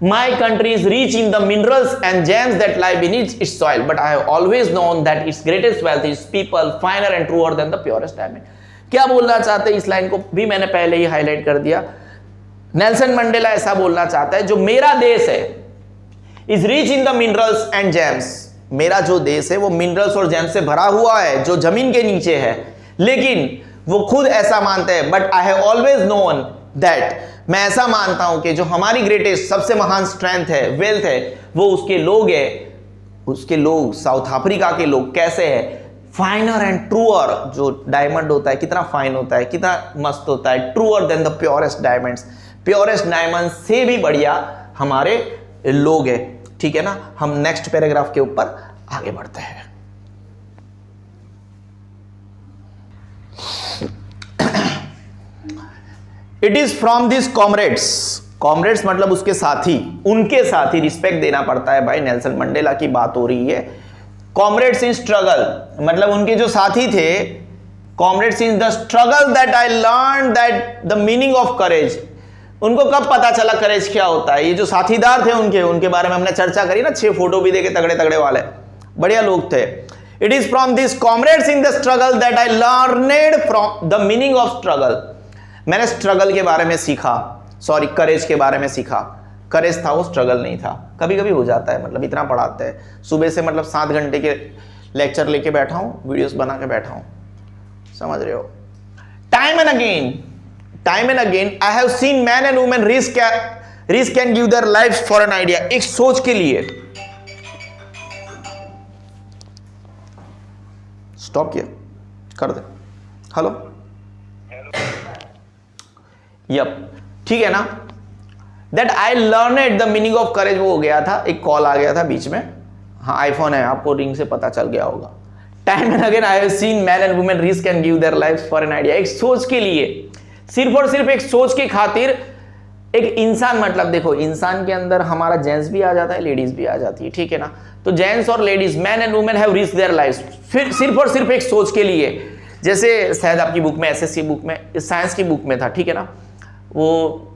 My country is rich in the minerals and gems that lie beneath its soil, but I have always known that its greatest wealth is people, finer and truer than the purest diamond. क्या बोलना चाहते हैं? इस line को भी मैंने पहले ही highlight कर दिया। नेल्सन मंडेला ऐसा बोलना चाहता है, जो मेरा देश है is rich in the minerals and James. मेरा जो देश है वो मिनरल्स और जेम्स से भरा हुआ है, जो जमीन के नीचे है। लेकिन वो खुद ऐसा मानते हैं, but I have always known that, मैं ऐसा मानता हूं कि जो हमारी ग्रेटेस्ट, सबसे महान स्ट्रेंथ है, वेल्थ है, वो उसके लोग है। उसके लोग, साउथ अफ्रीका के लोग कैसे है? फाइनर एंड ट्रूअर। जो डायमंड होता है कितना फाइन होता है, कितना मस्त होता है। Truer than the purest diamonds. Purest diamond से भी बढ़िया हमारे लोग है, ठीक है ना। हम नेक्स्ट पैराग्राफ के ऊपर आगे बढ़ते हैं। It is from this comrades. Comrades मतलब उसके साथी, उनके साथी, रिस्पेक्ट देना पड़ता है भाई। नेल्सन मंडेला की बात हो रही है। कॉमरेड्स इन स्ट्रगल मतलब उनके जो साथी थे। Comrades in the struggle that I learn that the meaning of courage. उनको कब पता चला करेज क्या होता है? ये जो साथीदार थे उनके बारे में हमने चर्चा करी ना, 6 फोटो भी देखे, तगड़े तगड़े वाले, बढ़िया लोग थे। It is from this comrades in the struggle that I learned from the meaning of struggle. मैंने स्ट्रगल के बारे में सीखा, सॉरी करेज के बारे में सीखा। करेज था वो, स्ट्रगल नहीं था। कभी कभी हो जाता है, मतलब इतना पढ़ाते हैं सुबह से, मतलब 7 घंटे के लेक्चर लेके बैठा हूं, वीडियोस बना के बैठा हूं, समझ रहे हो। Time and again I have seen man and women risk can give their life for an idea. एक सोच के लिए। स्टॉप किया, कर दे। हेलो, यप, ठीक है ना। That I learned the meaning of courage, वो हो गया था, एक कॉल आ गया था बीच में। हाँ, आईफोन है, आपको रिंग से पता चल गया होगा। Time and again I have seen man and women risk can give their life for an idea. एक सोच के लिए, सिर्फ और सिर्फ एक सोच की खातिर एक इंसान, मतलब देखो, इंसान के अंदर हमारा जेंट्स भी आ जाता है, लेडीज भी आ जाती है, ठीक है ना। तो जेंट्स और ladies, man and women have risk their life, फिर सिर्फ और सिर्फ एक सोच के लिए। जैसे शायद आपकी बुक में, एसएससी बुक में, साइंस की बुक में था, ठीक है ना। वो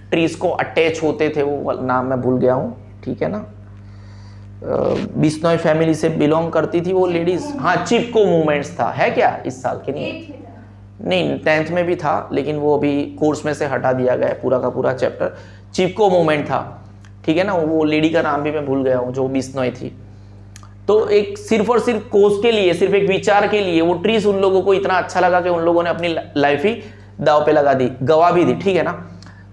ट्रीज को अटैच होते थे, वो नाम मैं भूल गया हूँ, ठीक है ना। बिश्नोई फैमिली से बिलोंग करती थी वो लेडीज। हाँ, चिपको मूवमेंट्स था, है क्या इस साल के? नहीं 10th में भी था, लेकिन वो अभी कोर्स में से हटा दिया गया, पूरा का पूरा चैप्टर। चिपको मूवमेंट था, ठीक है ना। वो लेडी का नाम भी मैं भूल गया हूँ, जो बिश्नोई थी। तो एक सिर्फ और सिर्फ कोर्स के लिए, सिर्फ एक विचार के लिए, वो ट्रीज उन लोगों को इतना अच्छा लगा कि उन लोगों ने अपनी लाइफ ही दाव पे लगा दी, गवा भी दी, ठीक है ना।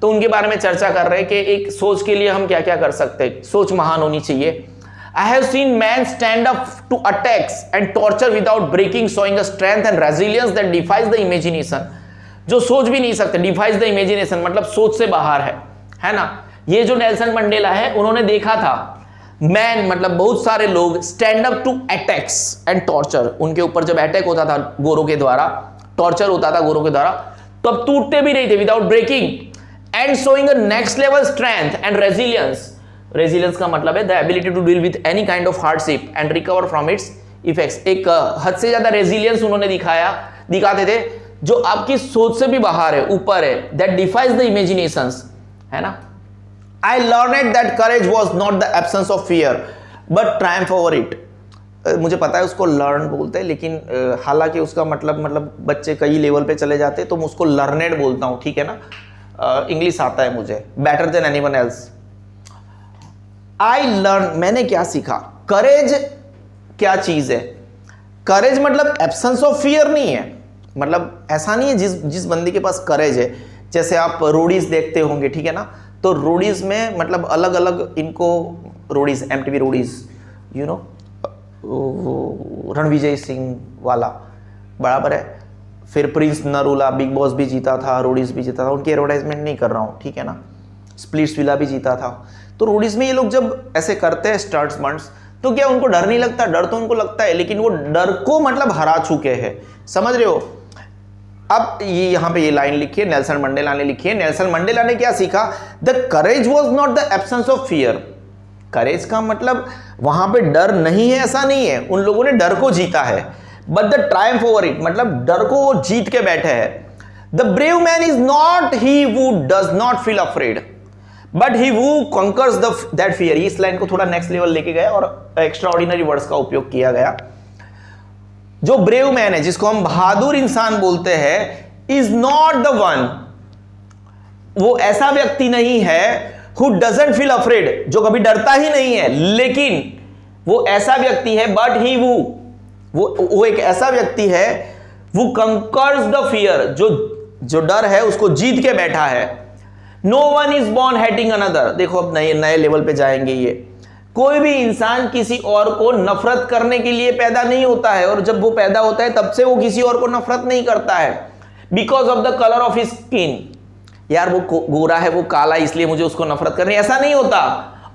तो उनके बारे में चर्चा कर रहे हैं कि एक सोच के लिए हम क्या क्या कर सकते हैं। सोच महान होनी चाहिए। I have seen man stand up to attacks and torture without breaking, showing a strength and resilience that defies the imagination. जो सोच भी नहीं सकते, defies the imagination मतलब सोच से बाहर है ना। ये जो नेल्सन मंडेला है, उन्होंने देखा था मैन मतलब बहुत सारे लोग stand up to attacks and torture, उनके ऊपर जब अटैक होता था गोरों के द्वारा, टॉर्चर होता था गोरों के द्वारा, तो अब टूटते भी नहीं थे without breaking, and showing a next level strength and resilience. Resilience का मतलब है the ability to deal with any kind of hardship and recover from its effects. एक हद से ज्यादा रेजिलियंस उन्होंने दिखाते थे जो आपकी सोच से भी बाहर है, ऊपर है, दैट डिफाइज द इमेजिनेशंस, है ना। I learned that courage was not the absence of fear, but triumph over it. मुझे पता है उसको लर्न बोलते हैं, लेकिन हालांकि उसका मतलब बच्चे कई लेवल पे चले जाते हैं, तो मैं उसको लर्नेड बोलता हूँ, ठीक है ना। इंग्लिश आता है मुझे better than anyone else. I learn, मैंने क्या सीखा। करेज क्या चीज है? करेज मतलब एब्सेंस ऑफ फियर नहीं है, मतलब ऐसा नहीं है जिस बंदे के पास करेज है, जैसे आप रोडीज देखते होंगे, ठीक है ना, तो रोडीज में मतलब अलग अलग इनको Roadies, MTV Roadies, you know, Ranvijay Singh वाला बराबर है, फिर प्रिंस नरूला बिग बॉस भी जीता था, रोडीज भी जीता था, उनकी एडवर्टाइजमेंट नहीं कर रहा हूँ, ठीक है ना। स्प्लिट्स विला भी जीता था। तो रोडीज में ये लोग जब ऐसे करते हैं स्टंट्स मंट्स, तो क्या उनको डर नहीं लगता? डर तो उनको लगता है, लेकिन वो डर को मतलब हरा चुके हैं, समझ रहे हो। अब ये यहां पे ये लाइन लिखी है, नेल्सन मंडेला ने लिखी है। नेल्सन मंडेला ने क्या सीखा? The courage was not the absence of fear. Courage का मतलब वहां पे डर नहीं है ऐसा नहीं है, उन लोगों ने डर को जीता है, but the Triumph over it, मतलब डर को वो जीत के बैठे हैं। The brave man is not he who does not feel afraid, but he who conquers that fear। इस लाइन को थोड़ा नेक्स्ट लेवल लेके गया और एक्स्ट्राऑर्डिनरी वर्ड्स का उपयोग किया गया। जो ब्रेव मैन है, जिसको हम बहादुर इंसान बोलते हैं, इज नॉट द वन, वो ऐसा व्यक्ति नहीं है who doesn't feel afraid, जो कभी डरता ही नहीं है, लेकिन वो ऐसा व्यक्ति है, बट ही वो एक ऐसा व्यक्ति है who conquers the fear, जो डर है उसको जीत के बैठा है। No one is born hating another। देखो अब नए लेवल पे जाएंगे ये। कोई भी इंसान किसी और को नफरत करने के लिए पैदा नहीं होता है, और जब वो पैदा होता है तब से वो किसी और को नफरत नहीं करता है। Because of the colour of his skin, यार वो गोरा है, वो काला, इसलिए मुझे उसको नफरत करनी, ऐसा नहीं होता।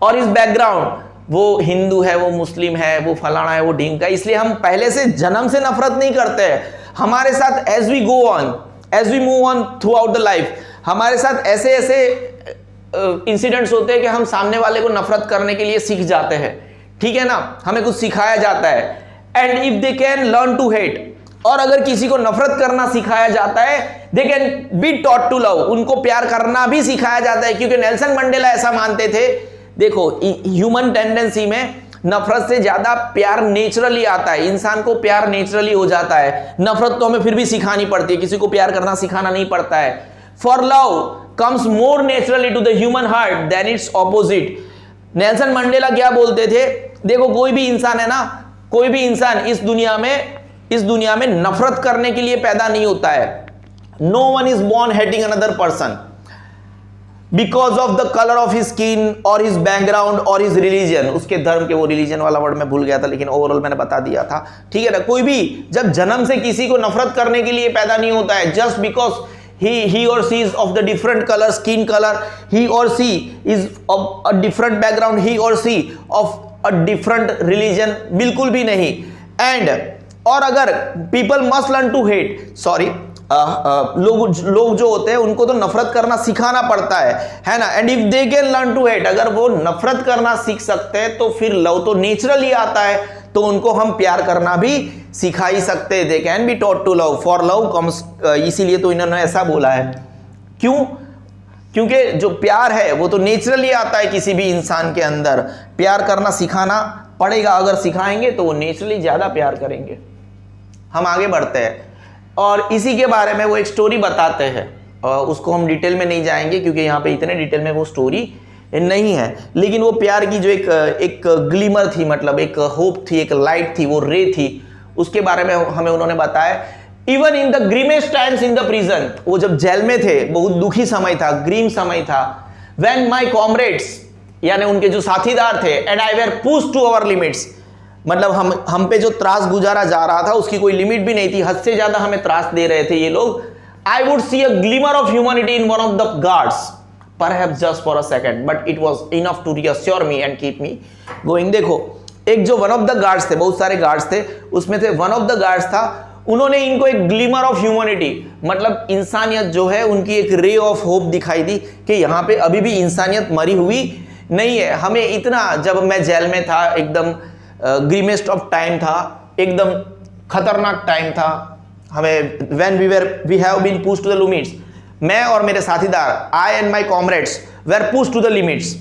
और इस बैकग्राउंड, वो हिंदू है, वो मुस्लिम है, वो फलाना है, वो ढींग का, इसलिए हम पहले से जन्म से नफरत नहीं करते हैं। हमारे साथ as we go on, as we move on throughout the life, हमारे साथ ऐसे इंसिडेंट्स होते हैं कि हम सामने वाले को नफरत करने के लिए सीख जाते हैं, ठीक है ना, हमें कुछ सिखाया जाता है। And if they can learn to hate, और अगर किसी को नफरत करना सिखाया जाता है, they can be taught to love, उनको प्यार करना भी सिखाया जाता है, क्योंकि नेल्सन मंडेला ऐसा मानते थे। देखो ह्यूमन टेंडेंसी में नफरत से ज्यादा प्यार नेचुरली आता है, इंसान को प्यार नेचुरली हो जाता है, नफरत तो हमें फिर भी सिखानी पड़ती है, किसी को प्यार करना सिखाना नहीं पड़ता है। For love comes more naturally to the human heart than its opposite। Nelson Mandela क्या बोलते थे? देखो कोई भी इंसान है ना, कोई भी इंसान इस दुनिया में नफरत करने के लिए पैदा नहीं होता है। No one is born hating another person because of the color of his skin or his background or his religion। उसके धर्म के, वो रिलीजन वाला वर्ड मैं भूल गया था, लेकिन ओवरऑल मैंने बता दिया था, ठीक है ना। कोई भी जब जन्म से किसी को नफरत करने के लिए पैदा नहीं होता है, just because he or she is of the different color, skin color, he or she is of a different background, he or she of a different religion, बिल्कुल भी नहीं। and और अगर people must learn to hate, sorry, लोग जो होते हैं उनको तो नफरत करना सिखाना पड़ता है ना। And if they can learn to hate, अगर वो नफरत करना सीख सकते हैं तो फिर लव तो नेचुरली आता है, तो उनको हम प्यार करना भी सिखा ही सकते हैं। They can be taught to love, for love comes, इसीलिए तो इन्होंने ऐसा बोला है। क्यों? क्योंकि जो प्यार है वो तो नेचुरली आता है किसी भी इंसान के अंदर, प्यार करना सिखाना पड़ेगा, अगर सिखाएंगे तो वो नेचुरली ज्यादा प्यार करेंगे। हम आगे बढ़ते हैं और इसी के बारे में वो एक स्टोरी बताते हैं, उसको हम डिटेल में नहीं जाएंगे क्योंकि यहाँ पे इतने डिटेल में वो स्टोरी नहीं है, लेकिन वो प्यार की जो एक ग्लिमर थी, मतलब एक होप थी, एक लाइट थी, वो रे थी, उसके बारे में हमें उन्होंने बताया। Even in the grimmest times in the prison, वो जब जेल में थे, बहुत दुखी समय था, ग्रीम समय था। व्हेन माय कॉमरेड्स, यानी उनके जो साथीदार थे, and I were pushed to our limits, मतलब हम पे जो त्रास गुजारा जा रहा था उसकी कोई लिमिट भी नहीं थी, हद से ज्यादा हमें त्रास दे रहे थे ये लोग। I would see a glimmer of humanity in one of the guards, perhaps just for a second, but it was enough to reassure me and keep me going. देखो, एक जो वन ऑफ द गार्ड्स थे, बहुत सारे guards थे, उसमें से one of the guards था, उन्होंने इनको एक ग्लिमर ऑफ ह्यूमैनिटी, मतलब इंसानियत जो है उनकी एक रे ऑफ होप दिखाई दी कि यहाँ पे अभी भी इंसानियत मरी हुई नहीं है। हमें इतना, जब मैं जेल में था, एकदम ग्रीमेस्ट ऑफ टाइम था, एकदम खतरनाक टाइम था, हमें when we have been pushed to the limits, मैं और मेरे साथीदार, I and my comrades were pushed to the limits,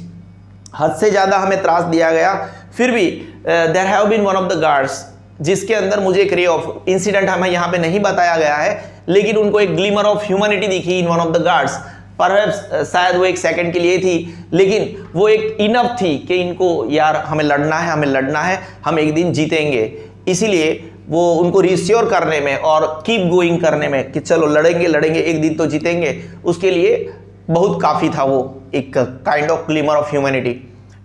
हद से ज्यादा हमें त्रास दिया गया। फिर भी there have been one of the guards जिसके अंदर मुझे एक रे ऑफ इंसिडेंट हमें यहाँ पे नहीं बताया गया है, लेकिन उनको एक ग्लिमर ऑफ ह्यूमैनिटी दिखी in one of the guards. Perhaps शायद वो एक सेकंड के लिए थी, लेकिन वो एक इनफ थी कि इनको यार हमें लड़ना है, हमें लड़ना है, हम एक दिन जीतेंगे। इसीलिए वो उनको रिश्योर करने में और कीप गोइंग करने में कि चलो लड़ेंगे लड़ेंगे, एक दिन तो जीतेंगे, उसके लिए बहुत काफ़ी था वो एक kind of glimmer of humanity.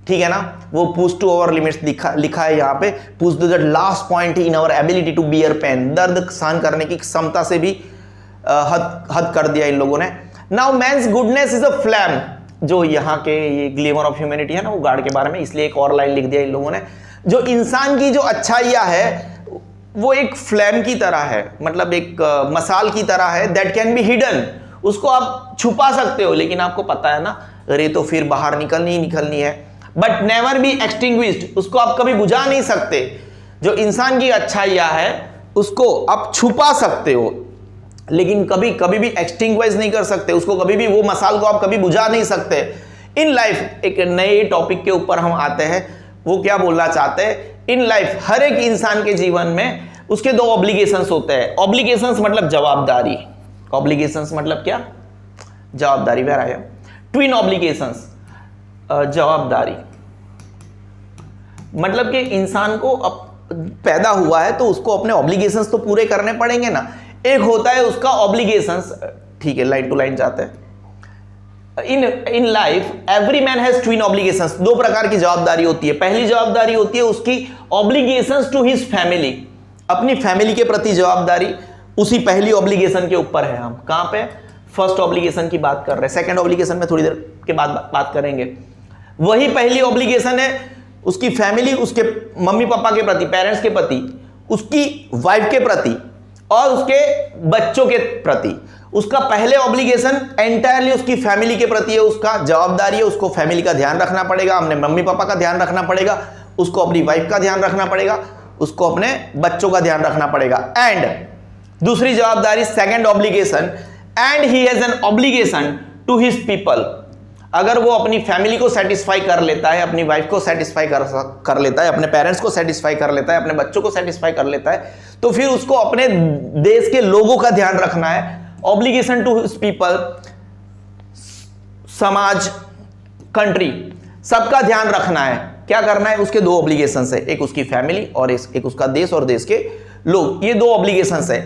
ठीक है ना। वो पुश टू आवर लिमिट्स लिखा है यहाँ पे, push to the last point in our ability to bear pain, दर्द सहन करने की क्षमता से भी हद कर दिया इन लोगों ने। Now man's goodness is a flame, जो यहाँ के ये ग्लिमर ऑफ ह्यूमैनिटी है ना, वो गार्ड के बारे में, इसलिए एक और लाइन लिख दिया इन लोगों ने। जो इंसान की जो अच्छाइयाँ है वो एक फ्लैम की तरह है, मतलब एक मसाल की तरह है, दैट कैन बी हिडन, उसको आप छुपा सकते हो, लेकिन आपको पता है ना रे तो फिर बाहर निकलनी है, बट नेवर बी एक्सटिंग्विश्ड, उसको आप कभी बुझा नहीं सकते। जो इंसान की अच्छाइयाँ है उसको आप छुपा सकते हो, लेकिन कभी भी एक्सटिंग्विश नहीं कर सकते उसको, कभी भी वो मसाल को आप कभी बुझा नहीं सकते। इन लाइफ एक नए टॉपिक के ऊपर हम आते हैं, वो क्या बोलना चाहते हैं, इन लाइफ हर एक इंसान के जीवन में उसके दो ऑब्लिगेशंस होते हैं। ऑब्लिगेशंस मतलब जवाबदारी, ऑब्लिगेशंस मतलब क्या, जवाबदारी। Where I am twin obligations, जवाबदारी मतलब कि इंसान को पैदा हुआ है तो उसको अपने ऑब्लिगेशंस तो पूरे करने पड़ेंगे ना। एक होता है उसका ऑब्लिगेशंस, ठीक है, लाइन टू लाइन जाते हैं। In life every man has twin obligations, दो प्रकार की जवाबदारी होती है। पहली जवाबदारी होती है उसकी ऑब्लिगेशंस टू हिज फैमिली, अपनी फैमिली के प्रति जवाबदारी, उसी पहली ऑब्लिगेशन के ऊपर है। हम कहां पे फर्स्ट ऑब्लिगेशन की बात कर रहे हैं, सेकंड ऑब्लिगेशन में थोड़ी देर के बाद बात करेंगे। वही पहली ऑब्लिगेशन है उसकी फैमिली, उसके मम्मी पापा के प्रति, पेरेंट्स के प्रति, उसकी वाइफ के प्रति और उसके बच्चों के प्रति। उसका पहले ऑब्लिगेशन एंटायरली उसकी फैमिली के प्रति है, उसका जवाबदारी है, उसको फैमिली का ध्यान रखना पड़ेगा, अपने मम्मी पापा का ध्यान रखना पड़ेगा, उसको अपनी वाइफ का ध्यान रखना पड़ेगा, उसको अपने बच्चों का ध्यान रखना पड़ेगा। एंड दूसरी जवाबदारी second obligation, and he has an obligation to his people. अगर वो अपनी फैमिली को सेटिस्फाई कर लेता है, अपनी वाइफ को सेटिस्फाई कर लेता है, अपने पेरेंट्स को सेटिस्फाई कर लेता है, अपने बच्चों को सेटिस्फाई कर लेता है, तो फिर उसको अपने देश के लोगों का ध्यान रखना है। ऑब्लिगेशन टू हिज पीपल, समाज, कंट्री, सबका ध्यान रखना है। क्या करना है, उसके दो ऑब्लिगेशंस है, एक उसकी फैमिली और एक उसका देश और देश के लोग, ये दो ऑब्लिगेशंस है।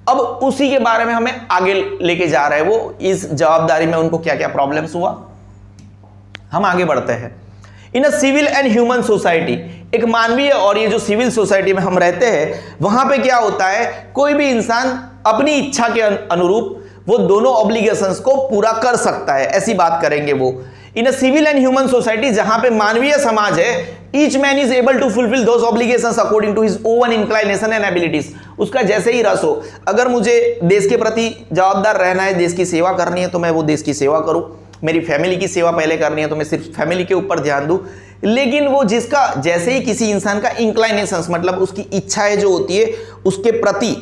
अब उसी के बारे में हमें आगे लेके जा रहे हैं, वो इस जवाबदारी में उनको क्या क्या प्रॉब्लम्स हुआ। हम आगे बढ़ते हैं। In a civil and human society, एक मानवीय और ये जो सिविल सोसाइटी में हम रहते हैं, वहां पे क्या होता है, कोई भी इंसान अपनी इच्छा के अनुरूप वो दोनों ऑब्लिगेशंस को पूरा कर सकता है, ऐसी बात करेंगे वो। In a civil and human society, जहां पे मानवीय समाज है, each man is able to fulfil those obligations according to his own inclination and abilities, उसका जैसे ही रस हो। अगर मुझे देश के प्रति जवाबदार रहना है, देश की सेवा करनी है, तो मैं वो देश की सेवा करूं। मेरी फैमिली की सेवा पहले करनी है तो मैं सिर्फ फैमिली के ऊपर ध्यान दूं। लेकिन वो जिसका जैसे ही किसी इंसान का इंक्लाइनेशंस मतलब उसकी इच्छाएं जो होती है उसके प्रति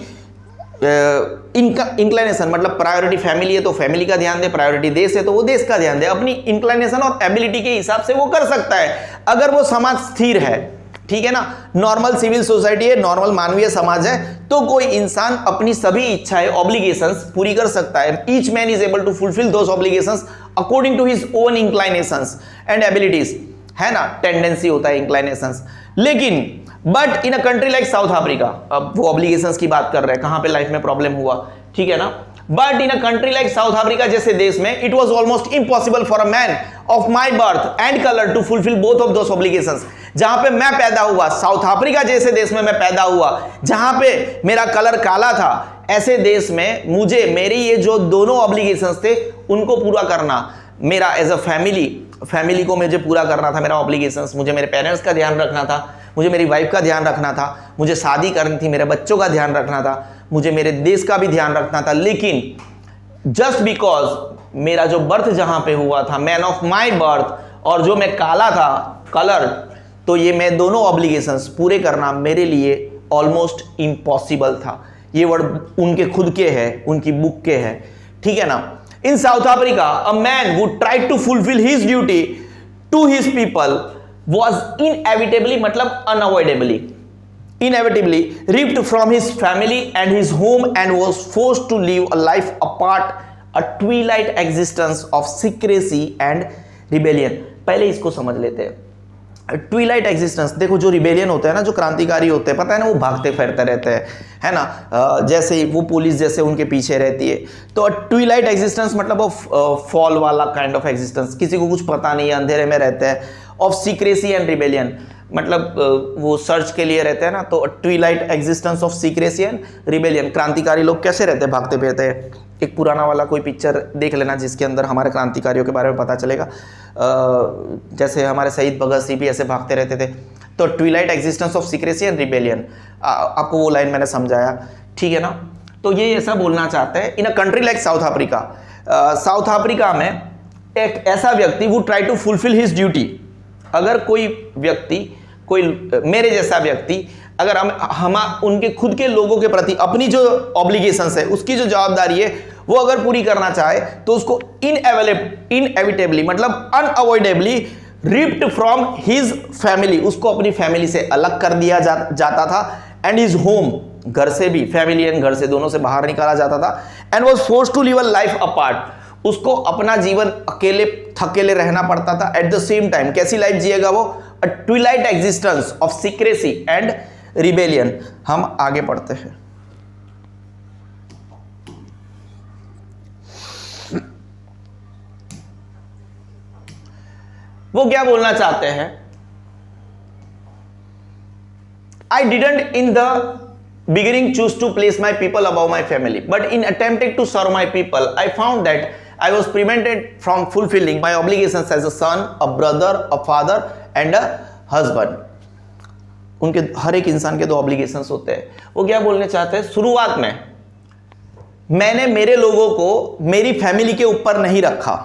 इंक्लाइनेशन मतलब प्रायोरिटी फैमिली है तो फैमिली का ध्यान दे, प्रायोरिटी देश है तो वो देश का ध्यान दे, अपनी इंक्लाइनेशन और एबिलिटी के हिसाब से वो कर सकता है, अगर वो समाज स्थिर है। ठीक है ना, नॉर्मल सिविल सोसाइटी है, नॉर्मल मानवीय समाज है, तो कोई इंसान अपनी सभी इच्छाएं, ऑब्लिगेशंस पूरी कर सकता है। Each man is able to fulfil those obligations according to his own inclinations and abilities, है ना, टेंडेंसी होता है इंक्लाइनेशंस। लेकिन but in a country like South Africa, अब वो ऑब्लिगेशंस की बात कर रहे हैं, कहां पे लाइफ में प्रॉब्लम हुआ, ठीक है ना। But in a country like South Africa जैसे देश में, it was almost impossible for a man of my birth and colour to fulfil both of those obligations. जहां पे मैं पैदा हुआ, साउथ अफ्रीका जैसे देश में मैं पैदा हुआ, जहां पे मेरा कलर काला था, ऐसे देश में मुझे मेरी ये जो दोनों ऑब्लिगेशंस थे उनको पूरा करना, मेरा एज अ फैमिली को मुझे पूरा करना था, मेरा ऑब्लिगेशंस, मुझे मेरे पेरेंट्स का ध्यान रखना था, मुझे मेरी वाइफ का ध्यान रखना था, मुझे शादी करनी थी, मेरे बच्चों का ध्यान रखना था, मुझे मेरे देश का भी ध्यान रखना था। लेकिन जस्ट बिकॉज मेरा जो बर्थ जहां पे हुआ था, मैन ऑफ माई बर्थ, और जो मैं काला था, कलर, तो ये मैं दोनों ऑब्लिगेशंस पूरे करना मेरे लिए ऑलमोस्ट इम्पॉसिबल था। ये वर्ड उनके खुद के हैं, उनकी बुक के हैं, ठीक है ना। In South Africa a man would try to fulfil his duty to his people was inevitably, मतलब unavoidably, inevitably ripped from his family and his home and was forced to live a life apart, a twilight existence of secrecy and rebellion। पहले इसको समझ लेते हैं। Twilight existence, देखो जो rebellion होते हैं ना, जो क्रांतिकारी होते हैं, पता है ना, वो भागते फिरते रहते हैं, है ना, जैसे वो पुलिस जैसे उनके पीछे रहती है। तो ट्विलाइट एग्जिस्टेंस मतलब वो फॉल वाला काइंड ऑफ एग्जिस्टेंस, किसी को कुछ पता नहीं है, अंधेरे में रहते हैं। ऑफ सीक्रेसी एंड रिबेलियन मतलब वो सर्च के लिए रहते हैं ना, तो Twilight existence of secrecy and rebellion. क्रांतिकारी लोग कैसे रहते हैं, भागते फिरते हैं। एक पुराना वाला कोई पिक्चर देख लेना जिसके अंदर हमारे क्रांतिकारियों के बारे में पता चलेगा। जैसे हमारे शहीद भगत सिंह भी ऐसे भागते रहते थे। तो Twilight existence of secrecy and rebellion, आपको वो लाइन मैंने समझाया, ठीक है ना। तो ये ऐसा बोलना चाहते हैं, in a country like South Africa, South Africa में एक ऐसा व्यक्ति would try to fulfil his duty, अगर कोई व्यक्ति, कोई मेरे जैसा व्यक्ति, अगर हम उनके खुद के लोगों के प्रति अपनी जो ऑब्लिगेशंस है, उसकी जो जवाबदारी है, वो अगर पूरी करना चाहे, तो उसको इनएविटेबली मतलब अनअवॉइडेबली रिप्ड फ्रॉम हिज फैमिली, उसको अपनी फैमिली से अलग कर दिया जाता था, एंड हिज होम, घर से भी, फैमिली एंड घर से दोनों से बाहर निकाला जाता था, and was forced to live a life apart, उसको अपना जीवन अकेले थकेले रहना पड़ता था। एट द सेम टाइम कैसी लाइफ जिएगा वो, a twilight existence of secrecy and rebellion. हम आगे पढ़ते हैं। वो क्या बोलना चाहते हैं, I didn't in the beginning choose to place my people above my family, but in attempting to serve my people I found that I was prevented from fulfilling my obligations as a son, a brother, a father and a husband। उनके हर एक इंसान के दो obligations होते हैं। वो क्या बोलने चाहते हैं, शुरुआत में मैंने मेरे लोगों को मेरी फैमिली के ऊपर नहीं रखा।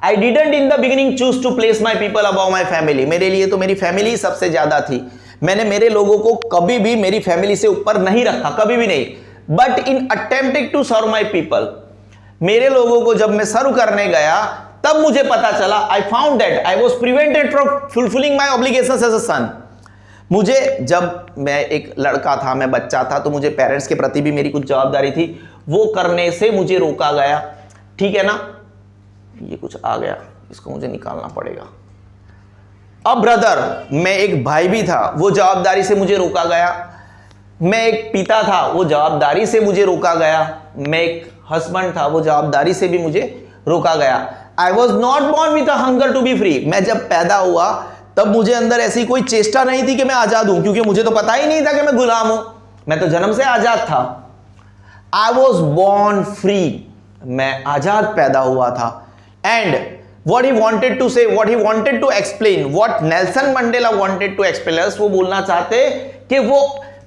I didn't in the beginning choose to place my people above my family, मेरे लिए तो मेरी फैमिली सबसे ज्यादा थी, मैंने मेरे लोगों को कभी भी मेरी फैमिली से ऊपर नहीं रखा, कभी भी नहीं। But in attempting to serve my people, मेरे लोगों को जब मैं सर्व करने गया तब मुझे पता चला, I found that I was prevented from fulfilling my obligations as a son. मुझे, जब मैं एक लड़का था, मैं बच्चा था, तो मुझे पेरेंट्स के प्रति भी मेरी कुछ जवाबदारी थी, वो करने से मुझे रोका गया, ठीक है ना। ये कुछ आ गया, इसको मुझे निकालना पड़ेगा। अब ब्रदर, मैं एक भाई भी था, वो जवाबदारी से मुझे रोका गया। मैं एक पिता था, वो जवाबदारी से मुझे रोका गया। मैं एक हस्बैंड था, वो जवाबदारी से भी मुझे रोका गया। I was not born with a hunger to be free, मैं जब पैदा हुआ तब मुझे अंदर ऐसी कोई चेष्टा नहीं थी कि मैं आजाद हूं, क्योंकि मुझे तो पता ही नहीं था कि मैं गुलाम हूं, मैं तो जन्म से आजाद था। आई वॉज बॉर्न फ्री, मैं आजाद पैदा हुआ था। And what he wanted to say, what he wanted to explain, what Nelson Mandela wanted to explain us, वो बोलना चाहते कि वो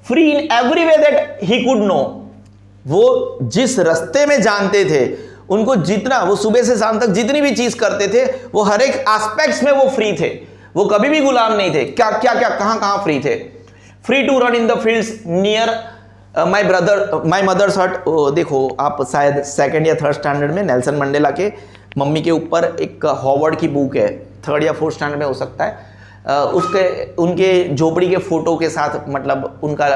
free in every way that he could know, वो जिस रास्ते में जानते थे, उनको जितना, वो सुबह से शाम तक जितनी भी चीज करते थे, वो हर एक एस्पेक्ट्स में वो फ्री थे, वो कभी भी गुलाम नहीं थे। क्या क्या क्या, कहां कहां फ्री थे। Free to run in the fields near my mother's hut. देखो आप शायद सेकेंड या थर्ड स्टैंडर्ड में नेल्सन मंडेला के मम्मी के ऊपर एक हॉवर्ड की बुक है, थर्ड या फोर्थ स्टैंडर्ड में हो सकता है, उसके उनके झोपड़ी के फोटो के साथ, मतलब उनका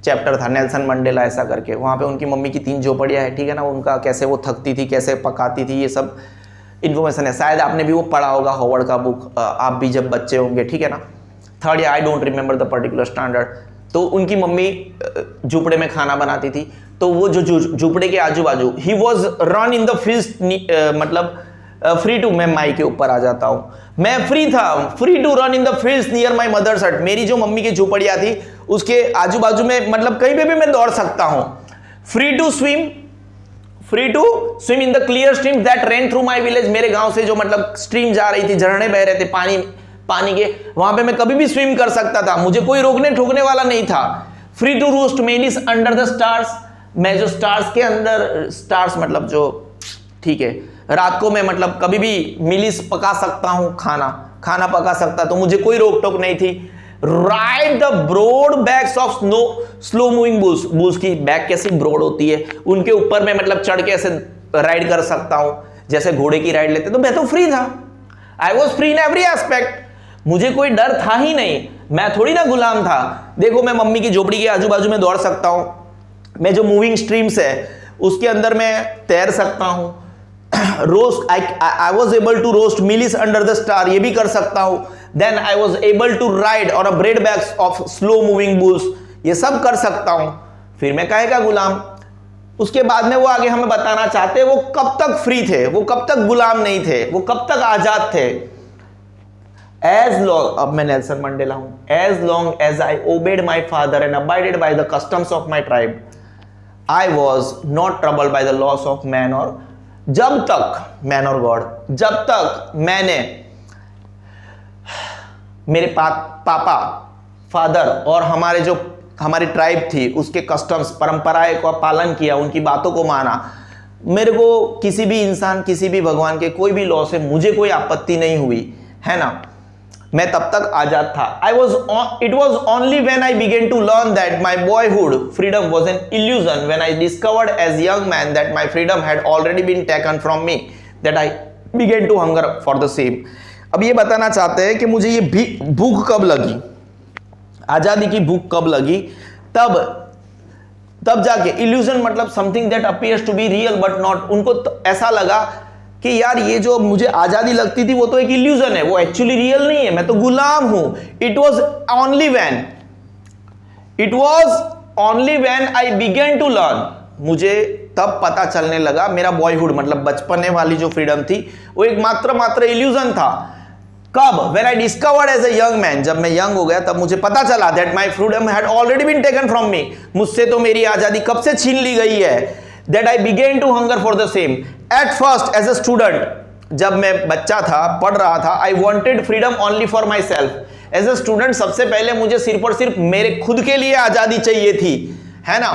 चैप्टर था नेल्सन मंडेला ऐसा करके। वहाँ पे उनकी मम्मी की 3 झोपड़ियाँ हैं, ठीक है ना, उनका कैसे वो थकती थी, कैसे पकाती थी, ये सब इन्फॉर्मेशन है। शायद आपने भी वो पढ़ा होगा हॉवर्ड का बुक, आप भी जब बच्चे होंगे, ठीक है ना। थर्ड या I don't remember the particular standard. तो उनकी मम्मी झोपड़े में खाना बनाती थी, तो वो जो झोपड़े के आजू बाजू, he was run in the field, मतलब फ्री टू, मैं माई के ऊपर आ जाता हूँ, मैं फ्री था, free to run in the fields near my mother's hut. मेरी जो मम्मी की झोपड़ियाँ थी उसके आजू बाजू में, मतलब कहीं पे भी मैं दौड़ सकता हूँ। Free to swim free to swim in the clear stream that ran through my village. मेरे गांव से जो मतलब स्ट्रीम जा रही थी, झरने बह रहे थे पानी के, वहां पे मैं कभी भी स्विम कर सकता था, मुझे कोई रोकने ठोकने वाला नहीं था। Free to roast mealies under the stars. मैं जो स्टार्स के अंदर, स्टार्स मतलब जो, ठीक है, रात को मैं मतलब कभी भी मिलिस पका सकता हूं, खाना पका सकता, तो मुझे कोई रोक टोक नहीं थी। Ride the broad backs of slow moving bulls की बैक कैसी ब्रॉड होती है, उनके ऊपर मैं मतलब चढ़ के ऐसे राइड कर सकता हूं, जैसे घोड़े की राइड लेते। तो मैं तो फ्री था, I was free in every aspect. मुझे कोई डर था ही नहीं, मैं थोड़ी ना गुलाम था। देखो मैं मम्मी की झोपड़ी के आजू बाजू में दौड़ सकता हूं, मैं जो मूविंग स्ट्रीम्स है उसके अंदर मैं तैर सकता हूं, roast I was able to roast mealies under the star, ये भी कर सकता हूं। Then I was able to ride on a broad backs of slow moving bulls, ये सब कर सकता हूं। फिर मैं काहे का गुलाम। उसके बाद में वो आगे हमें बताना चाहते हैं वो कब तक फ्री थे, वो कब तक गुलाम नहीं थे, वो कब तक आजाद थे। एज लॉन्ग, अब मैं नेल्सन मंडेला हूं, as long as I obeyed my father and abided by the customs of my tribe, I was not troubled by the laws of man or, जब तक मैन और गॉड, जब तक मैंने मेरे पापा, फादर और हमारी ट्राइब थी उसके कस्टम्स, परंपराएं का पालन किया, उनकी बातों को माना, मेरे को किसी भी इंसान, किसी भी भगवान के कोई भी लॉ से मुझे कोई आपत्ति नहीं हुई, है ना, मैं तब तक आजाद था। It was only when I began to learn that my boyhood freedom was an illusion, when I discovered as young man that my freedom had already been taken from me, that I began to hunger for the same। अब ये बताना चाहते हैं कि मुझे ये भूख कब लगी, आजादी की भूख कब लगी, तब जाके, इल्यूजन मतलब something that appears to be real but not, उनको ऐसा लगा कि यार ये जो मुझे आजादी लगती थी वो तो एक इल्यूजन है, वो एक्चुअली रियल नहीं है, मैं तो गुलाम हूं। It was only when I began to learn, मुझे तब पता चलने लगा, मेरा बॉयहुड मतलब बचपने वाली जो फ्रीडम थी वो एक मात्र इल्यूजन था। कब? When I discovered as a young man, जब मैं यंग हो गया तब मुझे पता चला that my freedom had already been taken from me, मुझसे तो मेरी आजादी कब से छीन ली गई है। That I began to hunger for the same. At first, as a student, जब मैं बच्चा था, पढ़ रहा था, I wanted freedom only for myself. As a student, सबसे पहले मुझे सिर्फ और सिर्फ मेरे खुद के लिए आजादी चाहिए थी, है ना।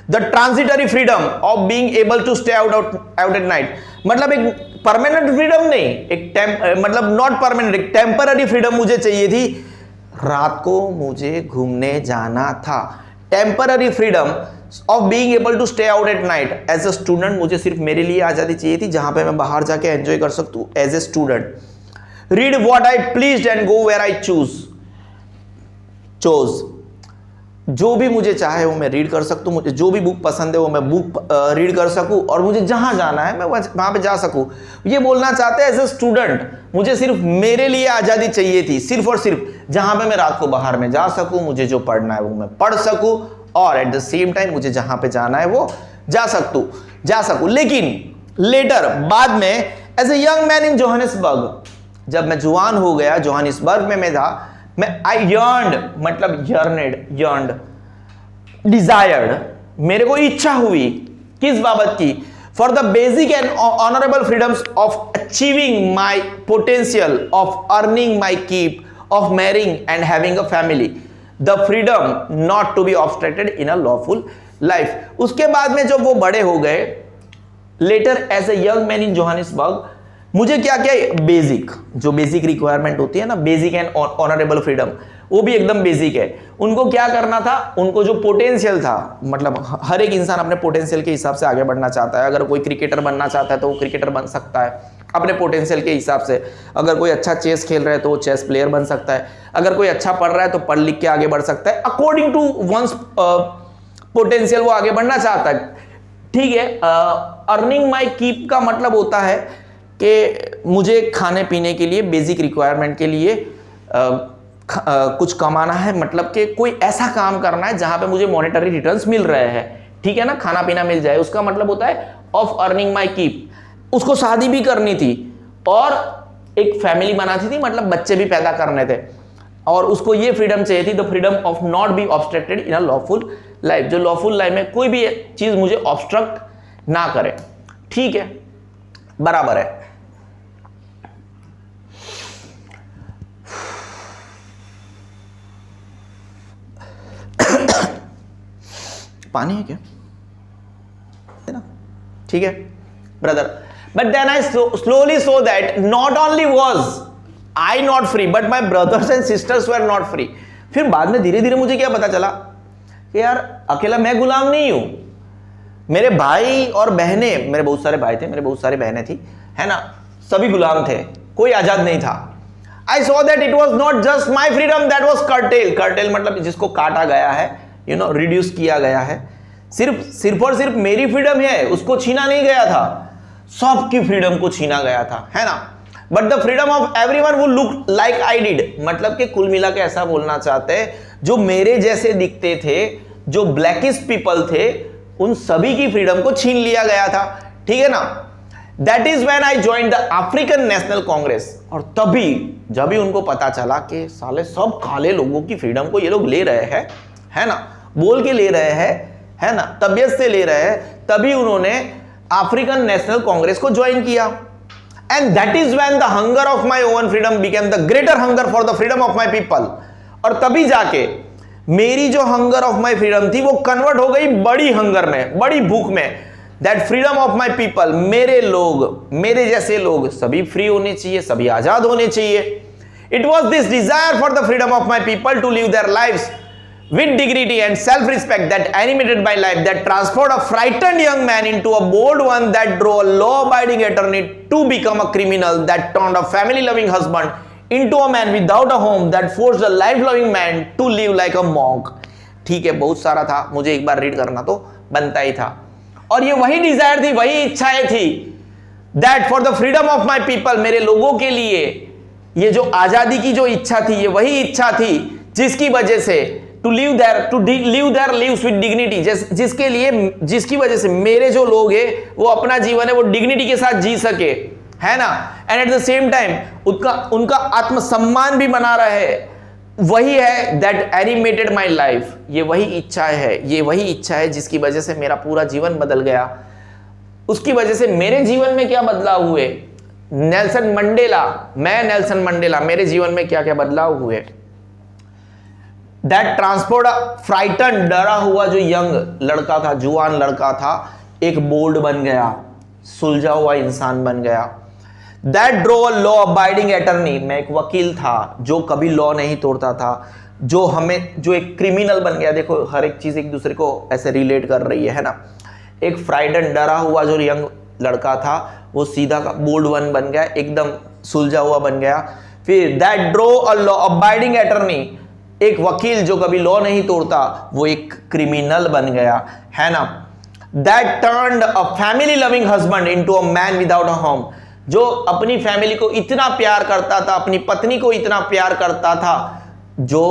The transitory freedom of being able to stay out at night, मतलब एक परमानेंट फ्रीडम नहीं, एक मतलब नॉट परमानेंट, एक टेम्पररी फ्रीडम मुझे चाहिए थी। रात को मुझे घूमने जाना था, temporary freedom of being able to stay out at night. As a student मुझे सिर्फ मेरे लिए आजादी चाहिए थी जहां पे मैं बाहर जाके एंजॉय कर सकूं as a student. Read what I pleased and go where I chose, जो भी मुझे चाहे वो मैं रीड कर सकूं, मुझे जो भी बुक पसंद है वो मैं बुक रीड कर सकूं, और मुझे जहां जाना है मैं वहां पे जा सकूं। ये बोलना चाहते हैं एज ए स्टूडेंट मुझे सिर्फ मेरे लिए आजादी चाहिए थी, सिर्फ और सिर्फ जहां पे मैं रात को बाहर में जा सकूं, मुझे जो पढ़ना है वो मैं पढ़ सकूं, और एट द सेम टाइम मुझे जहां पे जाना है वो जा सकूं। लेकिन लेटर, बाद में, as a young man in Johannesburg, जब मैं जुआन हो गया, जोहानिसबर्ग में मैं था, मैं आई यर्न्ड मतलब यर्न्ड, डिजायर्ड, मेरे को इच्छा हुई किस बाबत की, for the basic and honourable freedoms of achieving my potential, of earning my keep, of marrying and having a family, the freedom not to be obstructed in a lawful life. उसके बाद में जब वो बड़े हो गए, later as a young man in Johannesburg, मुझे क्या बेसिक, जो बेसिक रिक्वायरमेंट होती है ना, बेसिक एंड ऑनरेबल फ्रीडम, वो भी एकदम बेसिक है। उनको क्या करना था, उनको जो पोटेंशियल था, मतलब हर एक इंसान अपने पोटेंशियल के हिसाब से आगे बढ़ना चाहता है। अगर कोई क्रिकेटर बनना चाहता है तो वो क्रिकेटर बन सकता है अपने पोटेंशियल के हिसाब से। अगर कोई अच्छा चेस खेल रहा है तो वो चेस प्लेयर बन सकता है। अगर कोई अच्छा पढ़ रहा है तो पढ़ लिख के आगे बढ़ सकता है, अकॉर्डिंग टू वंस पोटेंशियल वो आगे बढ़ना चाहता है। ठीक है। अर्निंग माई कीप का मतलब होता है कि मुझे खाने पीने के लिए, बेसिक रिक्वायरमेंट के लिए कुछ कमाना है, मतलब कि कोई ऐसा काम करना है जहां पे मुझे मॉनेटरी रिटर्न्स मिल रहे हैं, ठीक है ना, खाना पीना मिल जाए, उसका मतलब होता है ऑफ अर्निंग माई कीप। उसको शादी भी करनी थी और एक फैमिली बनाती थी, मतलब बच्चे भी पैदा करने थे, और उसको ये फ्रीडम चाहिए थी, the freedom of not be obstructed in a lawful life. जो लॉफुल लाइफ में कोई भी चीज मुझे ऑब्स्ट्रक्ट ना करें। ठीक है, बराबर है। पानी है क्या? है ना? ठीक है brother. But then I slowly saw that not only was I not free but my brothers and sisters were not free. फिर बाद में धीरे धीरे मुझे क्या पता चला कि यार अकेला मैं गुलाम नहीं हूं, मेरे भाई और बहनें, मेरे बहुत सारे भाई थे, मेरे बहुत सारी बहनें थी, है ना, सभी गुलाम थे, कोई आजाद नहीं था। I saw that it was not just my freedom that was cartel. Cartel मतलब जिसको काटा गया है, यू नो, रिड्यूस किया गया है। सिर्फ और सिर्फ मेरी फ्रीडम है उसको छीना नहीं गया था, सबकी फ्रीडम को छीना गया था, है ना। But the freedom of everyone who look like I did, मतलब कि कुल मिला के ऐसा बोलना चाहते हैं जो मेरे जैसे दिखते थे, जो ब्लैकिस्ट पीपल थे, उन सभी की फ्रीडम को छीन लिया गया था। ठीक है ना। That is when I joined the African national Congress. और तभी जब भी उनको पता चला कि साले सब काले लोगों की फ्रीडम को ये लोग ले रहे हैं, है ना, बोल के ले रहे हैं, है ना, तबियत से ले रहे हैं, तभी उन्होंने अफ्रीकन नेशनल कांग्रेस को ज्वाइन किया। And that is when the hunger of my own freedom became the greater hunger for the freedom of my people. और तभी जाके मेरी जो हंगर ऑफ माय फ्रीडम थी वो कन्वर्ट हो गई बड़ी हंगर में, बड़ी भूख में। That freedom of my people, मेरे लोग, मेरे जैसे लोग सभी फ्री होने चाहिए, सभी आजाद होने चाहिए। It was this desire for the freedom of my people to live their lives with dignity and self-respect that animated my life, that transformed a frightened young man into a bold one, that drove a law-abiding attorney to become a criminal, that turned a family-loving husband into a man without a home, that forced a life-loving man to live like a monk। ठीक है, बहुत सारा था, मुझे एक बार read करना तो बनता ही था। और ये वही डिजायर थी, वही इच्छाएं थी, that for the freedom of my people, मेरे लोगों के लिए ये जो आजादी की जो इच्छा थी, ये वही इच्छा थी जिसकी वजह से to live their lives with dignity, जिसकी वजह से मेरे जो लोग हैं वो अपना जीवन है वो डिग्निटी के साथ जी सके, है ना। And eight the same time उनका आत्मसम्मान भी बना रहे। वही है दैट एनिमेटेड माई लाइफ, ये वही इच्छा है, ये वही इच्छा है जिसकी वजह से मेरा पूरा जीवन बदल गया। उसकी वजह से मेरे जीवन में क्या बदलाव हुए, नेल्सन मंडेला, मैं नेल्सन मंडेला, मेरे जीवन में क्या क्या बदलाव हुए। दैट ट्रांसपोर्ट फ्राइटन, डरा हुआ जो यंग लड़का था, जुआन लड़का था, एक बोल्ड बन गया, सुलझा हुआ इंसान बन गया। That drove a law abiding attorney, मैं एक वकील था जो कभी लॉ नहीं तोड़ता था, जो एक क्रिमिनल बन गया। देखो हर एक चीज एक दूसरे को ऐसे रिलेट कर रही है ना। एक फ्राइटन, डरा हुआ जो यंग लड़का था वो सीधा का बोल्ड वन बन गया, एकदम सुलझा हुआ बन गया। फिर that drove a law abiding attorney, एक वकील जो कभी लॉ नहीं तोड़ता वो एक क्रिमिनल बन गया, है ना। That turned a family loving husband into a man without a home, जो अपनी फैमिली को इतना प्यार करता था, अपनी पत्नी को इतना प्यार करता था, जो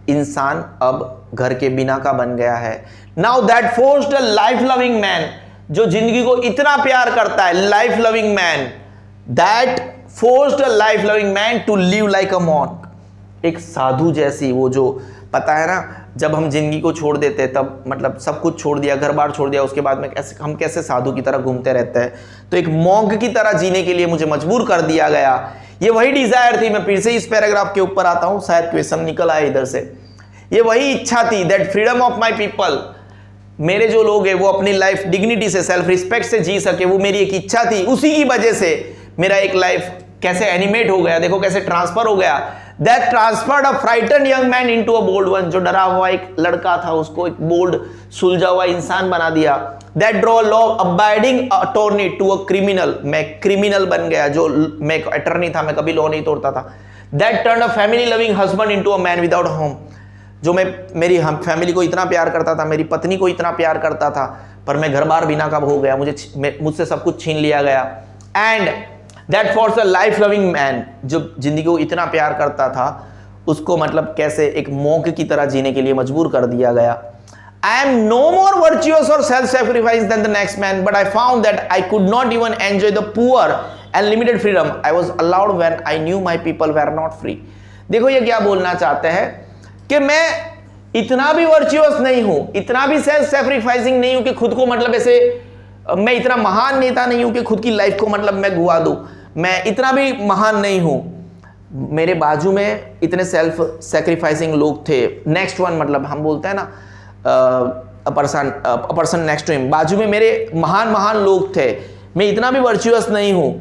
इंसान अब घर के बिना का बन गया है। Now that forced a life loving man, जो जिंदगी को इतना प्यार करता है, life loving man, that forced a life loving man to live like a monk, एक साधु जैसी, वो जो पता है ना, जब हम जिंदगी को छोड़ देते हैं तब मतलब सब कुछ छोड़ दिया, घर बार छोड़ दिया, उसके बाद में हम कैसे साधु की तरह घूमते रहते हैं, तो एक मॉन्क की तरह जीने के लिए मुझे मजबूर कर दिया गया। ये वही डिजायर थी। मैं फिर से इस पैराग्राफ के ऊपर आता हूं, शायद क्वेश्चन निकल आए इधर से। ये वही इच्छा थी, that freedom of my people, मेरे जो लोग हैं वो अपनी लाइफ डिग्निटी से, सेल्फ रिस्पेक्ट से जी सके, वो मेरी एक इच्छा थी। उसी की वजह से मेरा एक लाइफ कैसे एनिमेट हो गया, देखो कैसे ट्रांसफर हो गया। That transferred a frightened young man into a bold one, जो डरा हुआ एक लड़का था उसको एक बोल्ड, सुलझा हुआ इंसान बना दिया। That draw a law abiding attorney to a criminal, मैं क्रिमिनल बन गया, जो मैं एक अटर्नी था, मैं कभी लॉ नहीं तोड़ता था। That turned a family loving husband into a man without a home, जो मैं मेरी फैमिली को इतना प्यार करता था, मेरी पत्नी को इतना प्यार करता था, पर मैं घर बार बिना का हो गया, मुझसे सब कुछ छीन लिया गया। And that forced a life loving man, जो जिंदगी को इतना प्यार करता था, उसको मतलब कैसे एक मॉन्क की तरह जीने के लिए मजबूर कर दिया गया। I am no more virtuous or self sacrifice than the next man, but I found that I could not even enjoy the poor and limited freedom I was allowed when I knew my people were not free. देखो ये क्या बोलना चाहते हैं कि मैं इतना भी वर्चुअस नहीं हूं, इतना भी सेल्फ सैक्रिफाइसिंग नहीं हूं कि खुद को मतलब ऐसे मैं इतना महान नेता नहीं हूं कि खुद की लाइफ को मतलब मैं गुआ दूं, मैं इतना भी महान नहीं हूं। मेरे बाजू में इतने सेल्फ सेक्रीफाइसिंग लोग थे। नेक्स्ट वन, मतलब हम बोलते हैं ना पर्सन नेक्स्ट टू हिम, बाजू में मेरे महान महान लोग थे। मैं इतना भी वर्चुअस नहीं हूं,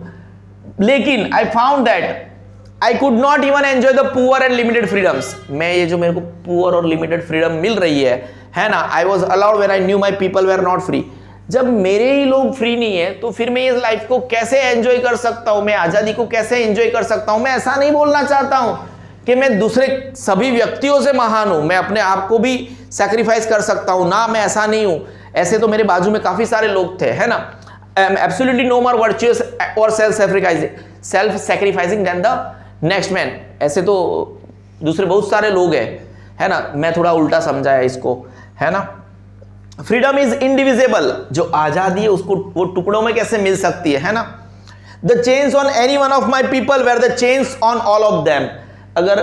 लेकिन आई found that I could not even enjoy the poor and limited freedoms. मैं ये जो मेरे को पुअर और लिमिटेड फ्रीडम मिल रही है ना, I was allowed when I knew my people were not free. जब मेरे ही लोग फ्री नहीं है तो फिर मैं इस लाइफ को कैसे एंजॉय कर सकता हूं, मैं आजादी को कैसे एंजॉय कर सकता हूं। मैं ऐसा नहीं बोलना चाहता हूं कि मैं दूसरे सभी व्यक्तियों से महान हूं, मैं अपने आप को भी सैक्रिफाइस कर सकता हूं ना, मैं ऐसा नहीं हूं। ऐसे तो मेरे बाजू में काफी सारे लोग थे, है ना। I am absolutely no more virtuous or self sacrificing than the next man. ऐसे तो दूसरे बहुत सारे लोग हैं, है ना। मैं थोड़ा उल्टा समझा है इसको, है ना। फ्रीडम इज इंडिविजिबल, जो आजादी है उसको वो टुकड़ों में कैसे मिल सकती है ना। The chains on any one of my people were the chains on all of them. अगर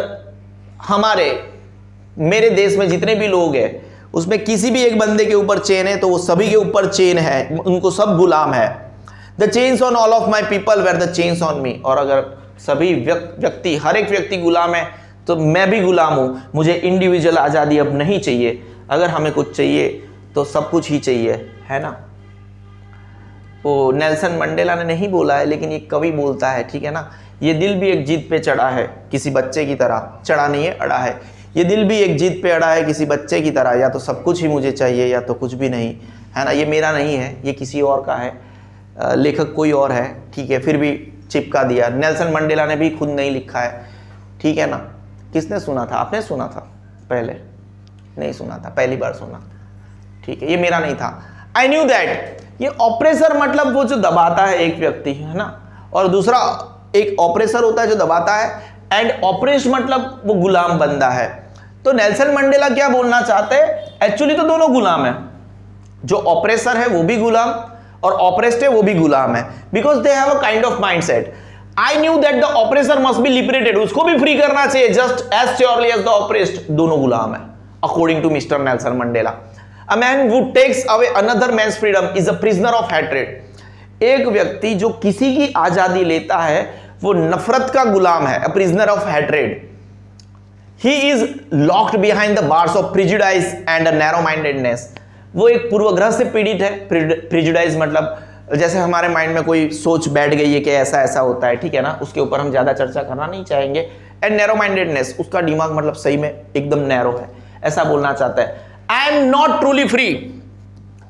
मेरे देश में जितने भी लोग हैं उसमें किसी भी एक बंदे के ऊपर चेन है तो वो सभी के ऊपर चेन है, उनको सब गुलाम है। The chains on all of my people were the chains on me. और अगर सभी व्यक्ति, हर एक व्यक्ति गुलाम है तो मैं भी गुलाम हूं। मुझे इंडिविजुअल आजादी अब नहीं चाहिए। अगर हमें कुछ चाहिए तो सब कुछ ही चाहिए, है ना। वो नेल्सन मंडेला ने नहीं बोला है, लेकिन ये कवि बोलता है, ठीक है ना। ये दिल भी एक जिद पे चढ़ा है किसी बच्चे की तरह, चढ़ा नहीं है अड़ा है। ये दिल भी एक जिद पे अड़ा है किसी बच्चे की तरह, या तो सब कुछ ही मुझे चाहिए या तो कुछ भी नहीं, है ना। ये मेरा नहीं है, ये किसी और का है, लेखक कोई और है, ठीक है, फिर भी चिपका दिया। नेल्सन मंडेला ने भी खुद नहीं लिखा है, ठीक है ना। किसने सुना था? आपने सुना था? पहले नहीं सुना था, पहली बार सुना, ठीक है। ये मेरा नहीं था। आई न्यू दैट। ये ऑपरेसर मतलब वो जो दबाता है एक व्यक्ति, है ना, और दूसरा एक ऑपरेसर होता है जो दबाता है, एंड ऑपरेस्ट मतलब वो गुलाम बंदा है। तो नेल्सन मंडेला क्या बोलना चाहते हैं? एक्चुअली तो दोनों गुलाम है, जो ऑपरेसर है वो भी गुलाम और ऑपरेस्ट है वो भी गुलाम है, because they have a kind of mindset. I knew that the oppressor must be liberated, उसको भी फ्री करना चाहिए just as surely as the oppressed. दोनों गुलाम है according to mister Nelson Mandela. A man who takes away another man's freedom is a prisoner of hatred। एक व्यक्ति जो किसी की आजादी लेता है वो नफरत का गुलाम है, a prisoner of hatred। He is locked behind the bars of prejudice and a narrow mindedness। वो एक पूर्वग्रह से पीड़ित है। prejudice मतलब जैसे हमारे माइंड में कोई सोच बैठ गई है कि ऐसा ऐसा होता है, ठीक है ना, उसके ऊपर हम ज्यादा चर्चा करना नहीं चाहेंगे। एंड नैरो माइंडेडनेस, उसका दिमाग मतलब सही में एकदम नैरो है, ऐसा बोलना चाहता है। I am not truly free।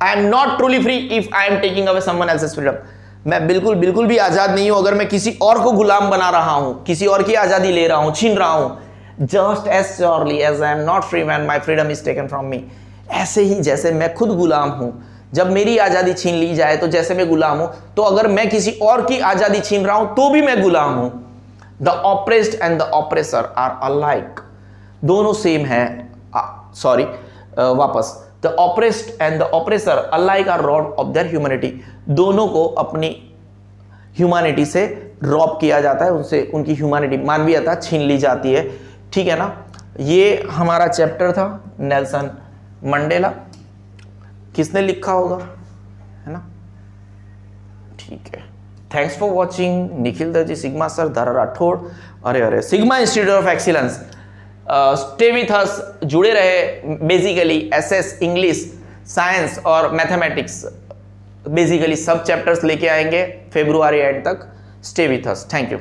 I am not truly free if I am taking away someone else's freedom। मैं बिल्कुल भी आजाद नहीं हूं अगर मैं किसी और को गुलाम बना रहा हूं, किसी और की आजादी ले रहा हूं, छीन रहा हूं। Just as surely as I am not free when my freedom is taken from me। ऐसे ही जैसे मैं खुद गुलाम हूं, जब मेरी आजादी छीन ली जाए तो जैसे मैं गुलाम हूं, तो अगर मैं किसी और की आजादी छीन रहा हूं तो भी मैं गुलाम हूं। The oppressed and the oppressor are alike। दोनों सेम है, वापस, the oppressed and the oppressor alike are robbed of their humanity. दोनों को अपनी ह्यूमैनिटी से रॉब किया जाता है, उनसे उनकी ह्यूमैनिटी, मानवीयता छीन ली जाती है, ठीक है ना। ये हमारा चैप्टर था नेल्सन मंडेला। किसने लिखा होगा, है ना, ठीक है। Thanks for watching. निखिल दर्जी, सिग्मा सर, धारा राठौड़, अरे sigma Institute of excellence. Stay with us, जुड़े रहे। बेसिकली एसएस, इंग्लिश, साइंस और मैथमेटिक्स, बेसिकली सब चैप्टर्स लेके आएंगे फरवरी एंड तक। Stay with us, thank you.